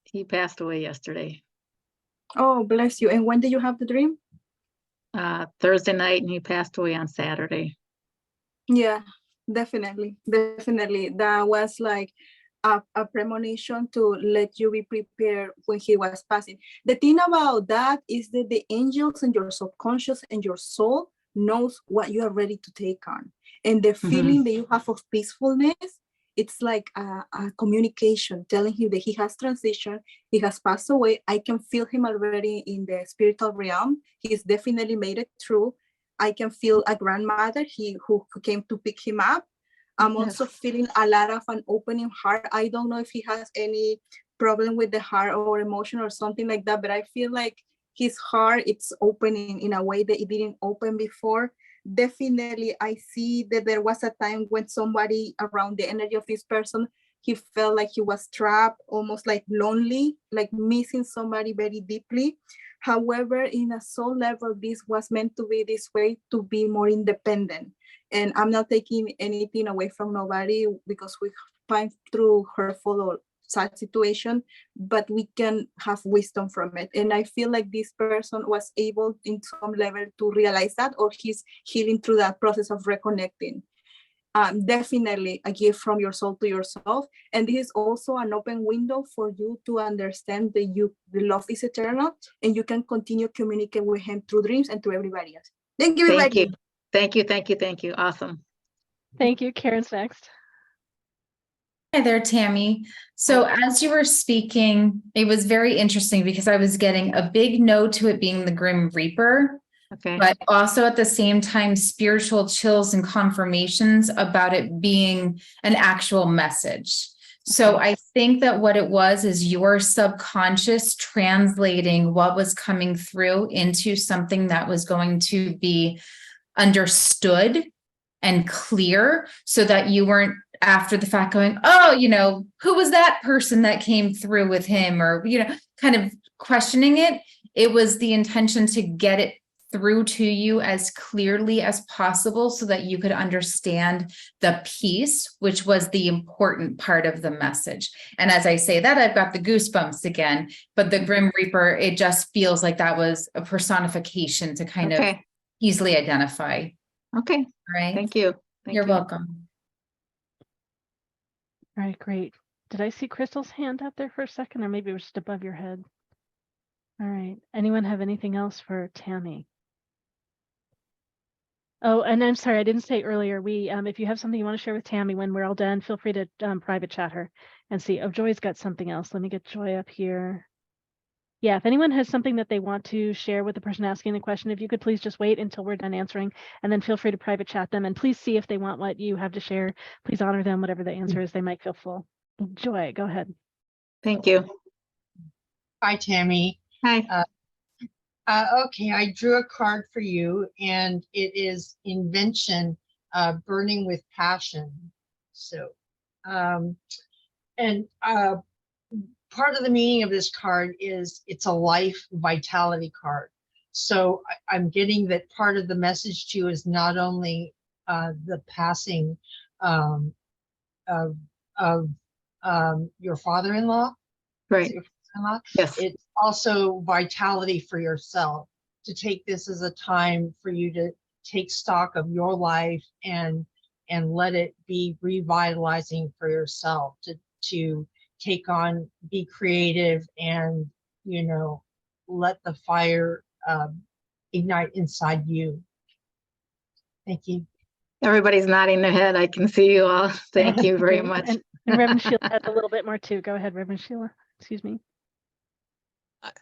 He passed away yesterday. Oh, bless you. And when did you have the dream? Thursday night, and he passed away on Saturday. Yeah, definitely. Definitely. That was like a premonition to let you be prepared when he was passing. The thing about that is that the angels and your subconscious and your soul knows what you are ready to take on. And the feeling that you have of peacefulness, it's like a communication telling him that he has transitioned, he has passed away. I can feel him already in the spiritual realm. He's definitely made it through. I can feel a grandmother who came to pick him up. I'm also feeling a lot of an opening heart. I don't know if he has any problem with the heart or emotion or something like that, but I feel like his heart, it's opening in a way that it didn't open before. Definitely, I see that there was a time when somebody around the energy of this person, he felt like he was trapped, almost like lonely, like missing somebody very deeply. However, in a soul level, this was meant to be this way, to be more independent. And I'm not taking anything away from nobody, because we find through hurtful or sad situation, but we can have wisdom from it. And I feel like this person was able in some level to realize that, or he's healing through that process of reconnecting. Definitely a gift from your soul to yourself. And this is also an open window for you to understand that the love is eternal, and you can continue communicating with him through dreams and to everybody else. Thank you, everybody. Thank you. Thank you. Thank you. Thank you. Awesome. Thank you. Karen's next. Hi there, Tammy. So as you were speaking, it was very interesting because I was getting a big no to it being the Grim Reaper, but also at the same time, spiritual chills and confirmations about it being an actual message. So I think that what it was is your subconscious translating what was coming through into something that was going to be understood and clear, so that you weren't after the fact going, oh, who was that person that came through with him, or, kind of questioning it. It was the intention to get it through to you as clearly as possible so that you could understand the piece, which was the important part of the message. And as I say that, I've got the goosebumps again, but the Grim Reaper, it just feels like that was a personification to kind of easily identify. Okay. All right. Thank you. You're welcome. All right, great. Did I see Crystal's hand up there for a second, or maybe it was just above your head? All right. Anyone have anything else for Tammy? Oh, and I'm sorry, I didn't say earlier, if you have something you want to share with Tammy when we're all done, feel free to private chat her and see. Oh, Joy's got something else. Let me get Joy up here. Yeah, if anyone has something that they want to share with the person asking the question, if you could please just wait until we're done answering, and then feel free to private chat them, and please see if they want what you have to share. Please honor them, whatever the answer is. They might feel full. Joy, go ahead. Thank you. Hi, Tammy. Hi. Okay, I drew a card for you, and it is Invention, Burning with Passion. So, part of the meaning of this card is it's a life vitality card. So I'm getting that part of the message to you is not only the passing of your father-in-law, right? Yes. It's also vitality for yourself, to take this as a time for you to take stock of your life and let it be revitalizing for yourself, to take on, be creative, and let the fire ignite inside you. Thank you. Everybody's nodding their head. I can see you all. Thank you very much. And Reverend Sheila has a little bit more too. Go ahead, Reverend Sheila. Excuse me.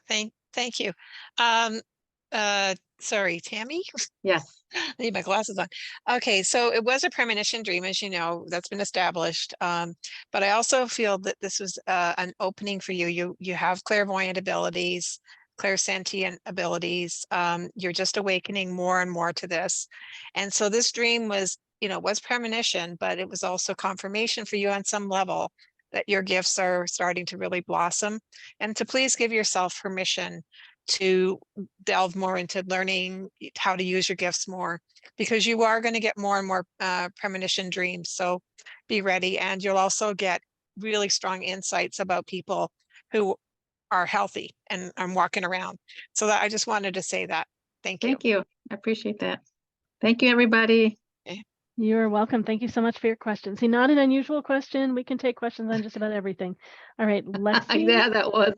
Thank you. Sorry, Tammy? Yes. I need my glasses on. Okay, so it was a premonition dream, as you know, that's been established. But I also feel that this was an opening for you. You have clairvoyant abilities. clairsentient abilities. You're just awakening more and more to this. And so this dream was, was premonition, but it was also confirmation for you on some level that your gifts are starting to really blossom, and to please give yourself permission to delve more into learning how to use your gifts more, because you are going to get more and more premonition dreams. So be ready, and you'll also get really strong insights about people who are healthy and walking around. So that I just wanted to say that. Thank you. Thank you. I appreciate that. Thank you, everybody. You're welcome. Thank you so much for your question. See, not an unusual question. We can take questions on just about everything. All right, Lexi. Yeah, that was.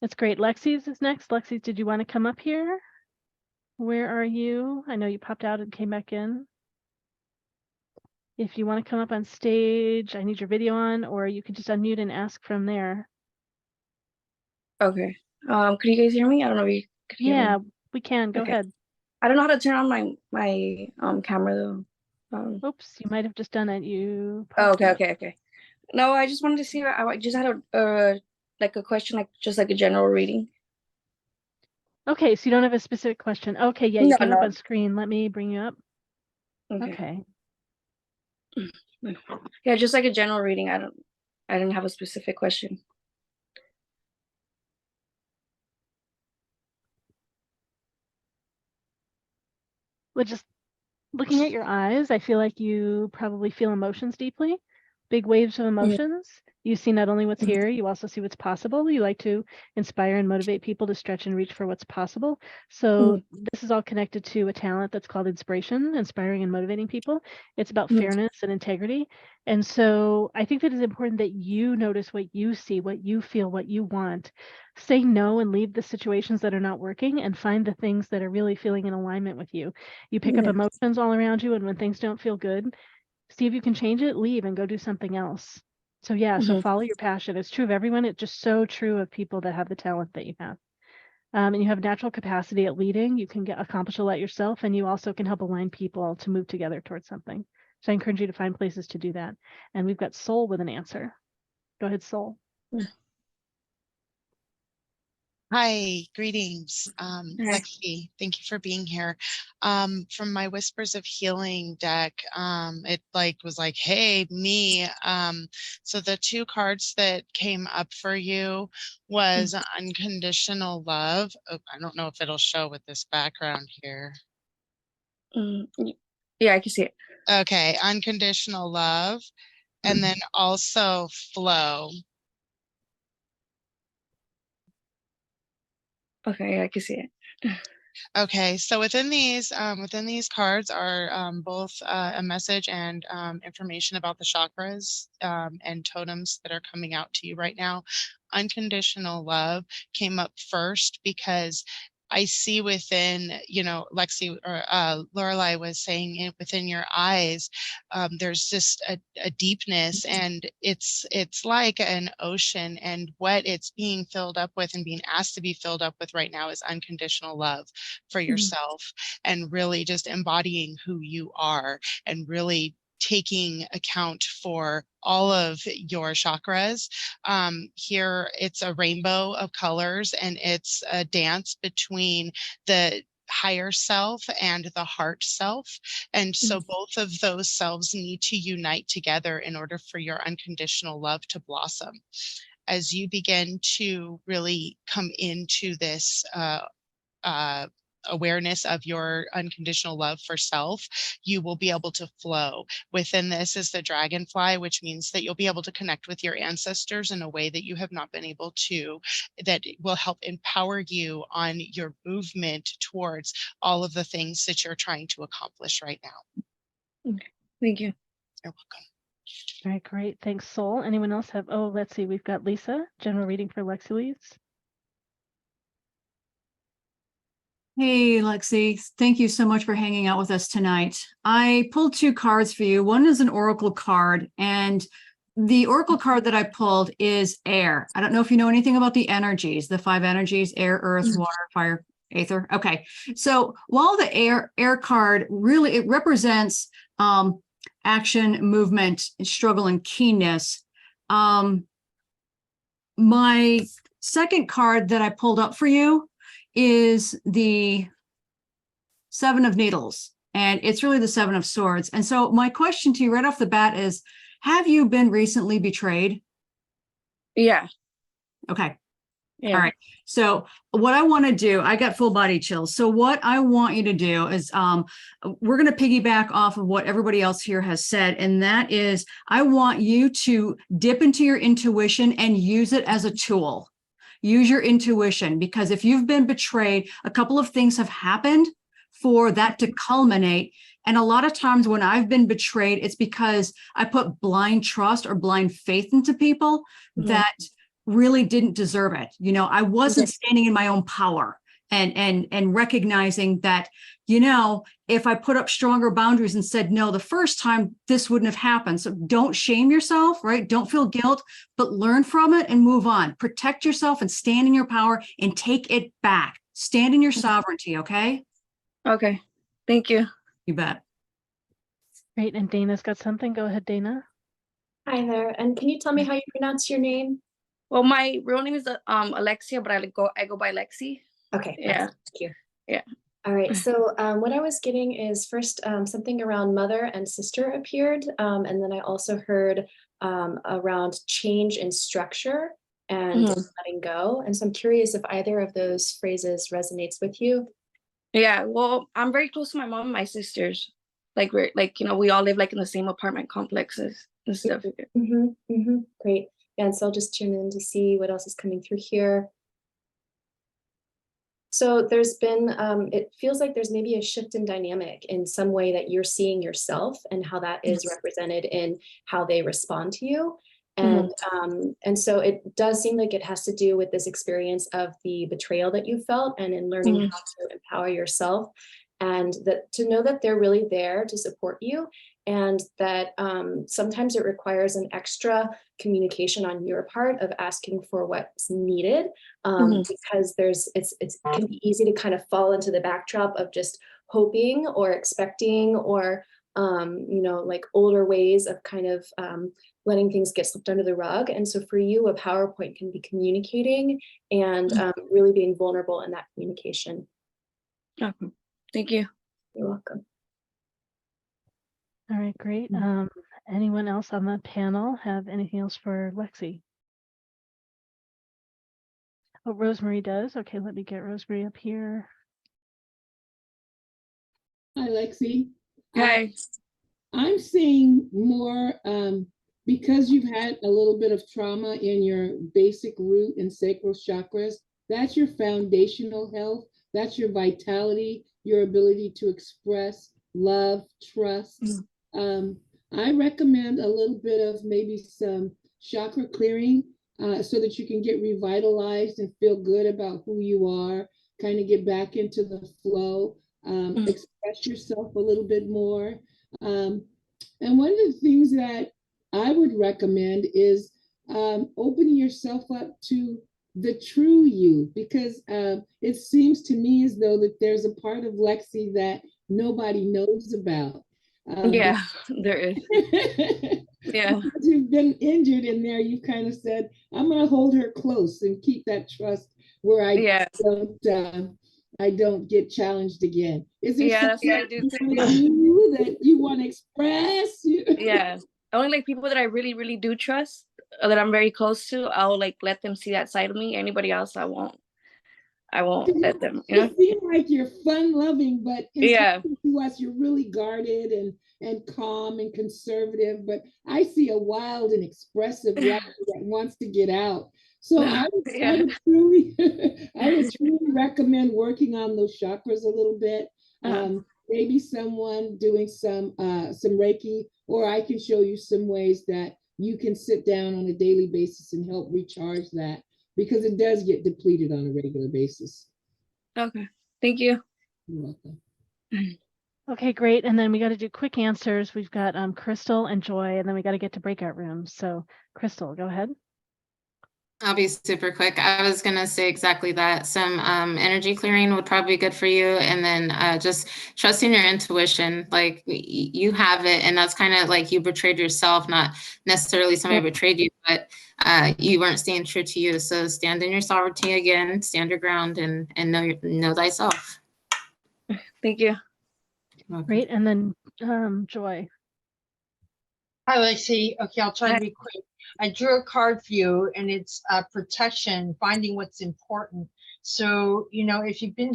That's great. Lexi's is next. Lexi, did you want to come up here? Where are you? I know you popped out and came back in. If you want to come up on stage, I need your video on, or you could just unmute and ask from there. Okay. Could you guys hear me? I don't know if you could hear me. Yeah, we can. Go Okay. ahead. I don't know how to turn on my camera though. Oops, you might have just done it. You. Oh, popped okay, out. okay. No, I just wanted to see. I just had a like a question, just like a general reading. Okay, so you don't have a specific question. Okay, yeah, you No, came up no. on screen. Let me bring you up. Okay. Okay. Yeah, just like a general reading. I didn't have a specific question. Well, just looking at your eyes, I feel like you probably feel emotions deeply, big waves of emotions. You see not only what's here, you also see what's possible. You like to inspire and motivate people to stretch and reach for what's possible. So this is all connected to a talent that's called inspiration, inspiring and motivating people. It's about fairness and integrity. And so I think that it's important that you notice what you see, what you feel, what you want. Say no and leave the situations that are not working, and find the things that are really feeling in alignment with you. You pick up emotions all around you, and when things don't feel good, see if you can change it, leave and go do something else. So yeah, so follow your passion. It's true of everyone. It's just so true of people that have the talent that you have. And you have natural capacity at leading. You can accomplish a lot yourself, and you also can help align people to move together towards something. So I encourage you to find places to do that. And we've got Soul with an answer. Go ahead, Soul. Hi, greetings. Lexi, thank you for being here. From my Whispers of Healing deck, it was like, hey, me. So the two cards that came up for you was Unconditional Love. Oh, I don't know if it'll show with this background here. Yeah, I can see it. Okay, Unconditional Love, and then also Flow. Okay, I can see it. Okay, so within these cards are both a message and information about the chakras and totems that are coming out to you right now. Unconditional love came up first because I see within, Lexi or Laureli was saying it within your eyes, there's just a deepness, and it's like an ocean, and what it's being filled up with and being asked to be filled up with right now is unconditional love for yourself, and really just embodying who you are, and really taking account for all of your chakras. Here it's a rainbow of colors, and it's a dance between the higher self and the heart self. And so both of those selves need to unite together in order for your unconditional love to blossom. As you begin to really come into this awareness of your unconditional love for self, you will be able to flow. Within this is the dragonfly, which means that you'll be able to connect with your ancestors in a way that you have not been able to, that will help empower you on your movement towards all of the things that you're trying to accomplish right now. Okay, thank you. You're welcome. All right, great. Thanks, Soul. Anyone else have, let's see, we've got Lisa, general reading for Lexi Leeds. Hey, Lexi, thank you so much for hanging out with us tonight. I pulled two cards for you. One is an oracle card, and the oracle card that I pulled is air. I don't know if you know anything about the energies, the 5 energies: air, earth, water, fire, ether. Okay, so while the air card really, it represents action, movement, struggle, and keenness, my second card that I pulled up for you is the Seven of Needles, and it's really the Seven of Swords. And so my question to you right off the bat is, have you been recently betrayed? Yeah. Okay. Yeah. All right. So what I want to do, I got full body chills. So what I want you to do is we're going to piggyback off of what everybody else here has said. And that is, I want you to dip into your intuition and use it as a tool. Use your intuition, because if you've been betrayed, a couple of things have happened for that to culminate. And a lot of times when I've been betrayed, it's because I put blind trust or blind faith into people that really didn't deserve it. You know, I wasn't standing in my own power and recognizing that, you know, if I put up stronger boundaries and said no the first time, this wouldn't have happened. So don't shame yourself, right? Don't feel guilt, but learn from it and move on. Protect yourself and stand in your power and take it back. Stand in your sovereignty, okay? Okay. Thank you. You bet. Great. And Dana's got something. Go ahead, Dana. Hi there. And can you tell me how you pronounce your name? Well, my real name is Alexia, but I go by Lexi. Okay. Yeah. Thank you. Yeah. All right. So what I was getting is first something around mother and sister appeared. And then I also heard around change in structure and letting go. And so I'm curious if either of those phrases resonates with you. Yeah. Well, I'm very close to my mom and my sisters. Like we're like, you know, we all live like in the same apartment complexes and stuff. Great. Yeah, and so I'll just tune in to see what else is coming through here. So there's been, it feels like there's maybe a shift in dynamic in some way that you're seeing yourself and how that is represented in how they respond to you. And so it does seem like it has to do with this experience of the betrayal that you felt and in learning how to empower yourself, and that to know that they're really there to support you. And that sometimes it requires an extra communication on your part of asking for what's needed, because it can be easy to kind of fall into the backdrop of just hoping or expecting or, you know, like older ways of kind of letting things get slipped under the rug. And so for you, a PowerPoint can be communicating and really being vulnerable in that communication. Okay. Thank you. You're welcome. All right, great. Anyone else on the panel have anything else for Lexi? Oh, RoseMarie does. Okay, let me get RoseMarie up here. Hi, Lexi. Hi. I'm seeing more because you've had a little bit of trauma in your basic root and sacral chakras. That's your foundational health. That's your vitality, your ability to express love, trust. I recommend a little bit of maybe some chakra clearing so that you can get revitalized and feel good about who you are, kind of get back into the flow, express yourself a little bit more. And one of the things that I would recommend is opening yourself up to the true you, because it seems to me as though that there's a part of Lexi that nobody knows about. Yeah, there is. Yeah. Because you've been injured in there, you've kind of said, I'm going to hold her close and keep that trust where I don't get challenged again. Is there something that's what I that you want to express? Yeah. Only like people that I really, really do trust, that I'm very close to, I'll like let them see that side of me. Anybody else, I won't let them, you know? You seem like you're fun-loving, but to us, you're really guarded and calm and conservative. But I see a wild and expressive Lexi that wants to get out. So I would truly recommend working on those chakras a little bit. Maybe someone doing some Reiki, or I can show you some ways that you can sit down on a daily basis and help recharge that, because it does get depleted on a regular basis. Okay, thank you. You're welcome. Okay, great. And then we got to do quick answers. We've got Crystal and Joy, and then we got to get to breakout rooms. So Crystal, go ahead. I'll be super quick. I was going to say exactly that. Some energy clearing would probably be good for you. And then just trusting your intuition, like you have it. And that's kind of like you betrayed yourself, not necessarily somebody betrayed you, but you weren't staying true to you. So stand in your sovereignty again, stand your ground, and know thyself. Thank you. Great. And then Joy. Hi, Lexi. Okay, I'll try to be quick. I drew a card for you, and it's protection, finding what's important. So, you know, if you've been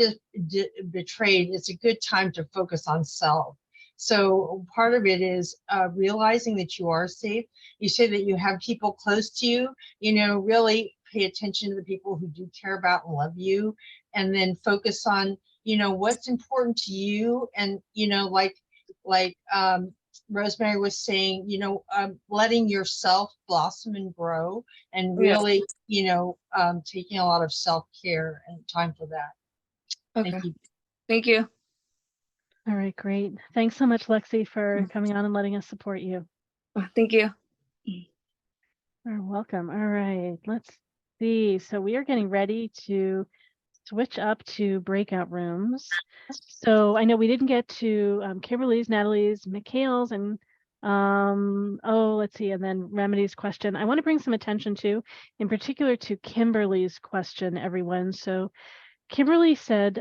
betrayed, it's a good time to focus on self. So part of it is realizing that you are safe. You say that you have people close to you, you know, really pay attention to the people who do care about and love you, and then focus on, you know, what's important to you. And, you know, like RoseMarie was saying, you know, letting yourself blossom and grow, and really, you know, taking a lot of self-care and time for that. Okay. Thank you. Thank you. All right, great. Thanks so much, Lexi, for coming on and letting us support you. Thank you. You're welcome. All right, let's see. So we are getting ready to switch up to breakout rooms. So I know we didn't get to Kimberly's, Natalie's, Mikhail's, and let's see, and then Remedy's question. I want to bring some attention to, in particular, to Kimberly's question, everyone. So Kimberly said,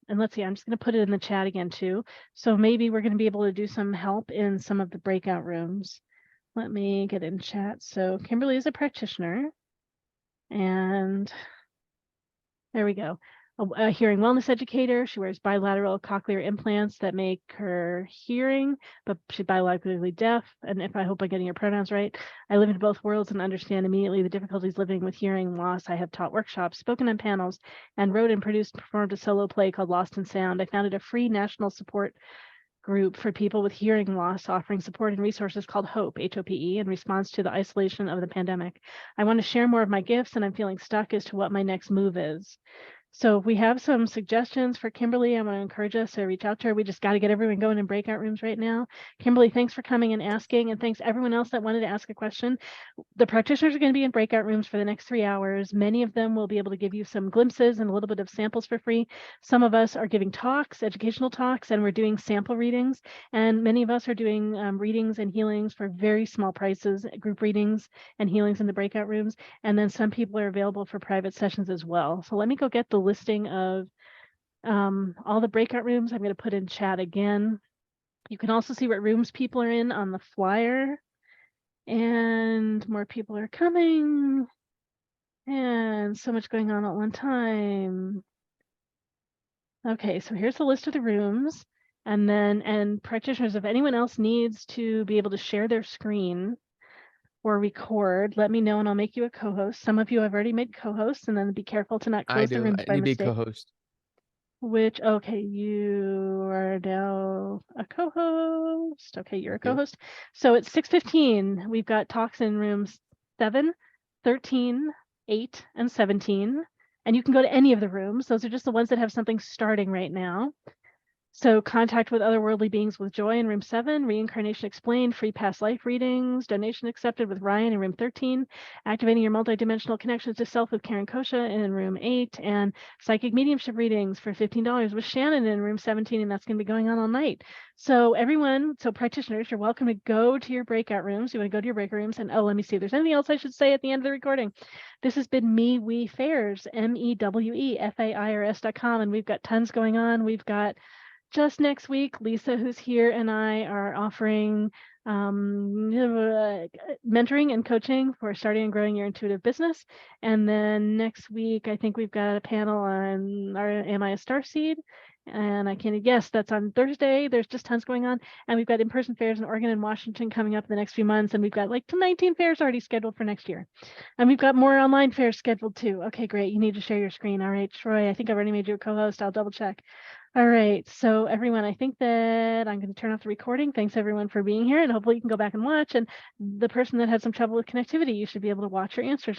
and let's see, I'm just going to put it in the chat again too. So maybe we're going to be able to do some help in some of the breakout rooms. Let me get in chat. So Kimberly is a practitioner, and there we go. A hearing wellness educator. She wears bilateral cochlear implants that make her hearing, but she's biologically deaf. And if I hope I'm getting your pronouns right, I live in both worlds and understand immediately the difficulties living with hearing loss. I have taught workshops, spoken on panels, and wrote and produced and performed a solo play called Lost in Sound. I founded a free national support group for people with hearing loss, offering support and resources called HOPE, H-O-P-E, in response to the isolation of the pandemic. I want to share more of my gifts, and I'm feeling stuck as to what my next move is. So if we have some suggestions for Kimberly, I want to encourage us to reach out to her. We just got to get everyone going in breakout rooms right now. Kimberly, thanks for coming and asking, and thanks everyone else that wanted to ask a question. The practitioners are going to be in breakout rooms for the next 3 hours. Many of them will be able to give you some glimpses and a little bit of samples for free. Some of us are giving talks, educational talks, and we're doing sample readings. And many of us are doing readings and healings for very small prices, group readings and healings in the breakout rooms. And then some people are available for private sessions as well. So let me go get the listing of all the breakout rooms. I'm going to put in chat again. You can also see what rooms people are in on the flyer. And more people are coming. And so much going on at one time. Okay, so here's the list of the rooms. And practitioners, if anyone else needs to be able to share their screen or record, let me know and I'll make you a co-host. Some of you have already made co-hosts, and then be careful to not close the rooms by I need to be mistake. a co-host. Which, okay, you are now a co-host. Okay, you're a co-host. So it's 6:15. We've got talks in rooms 7, 13, 8, and 17. And you can go to any of the rooms. Those are just the ones that have something starting right now. So contact with otherworldly beings with joy in room 7, reincarnation explained, free past life readings, donation accepted with Ryan in room 13, activating your multidimensional connections to self with Karen Kosha in room 8, and psychic mediumship readings for $15 with Shannon in room 17, and that's going to be going on all night. So everyone, so practitioners, you're welcome to go to your breakout rooms. You want to go to your breakout rooms, and let me see if there's anything else I should say at the end of the recording. This has been MeWe Fairs, MEWEFAIRS.com, and we've got tons going on. We've got just next week, Lisa, who's here, and I are offering mentoring and coaching for starting and growing your intuitive business. And then next week, I think we've got a panel on Am I a Starseed? And I can't guess, that's on Thursday. There's just tons going on. And we've got in-person fairs in Oregon and Washington coming up in the next few months. And we've got like 19 fairs already scheduled for next year. And we've got more online fairs scheduled too. Okay, great. You need to share your screen. All right, Troy, I think I've already made you a co-host. I'll double check. All right, so everyone, I think that I'm going to turn off the recording. Thanks everyone for being here, and hopefully you can go back and watch. And the person that had some trouble with connectivity, you should be able to watch your answers.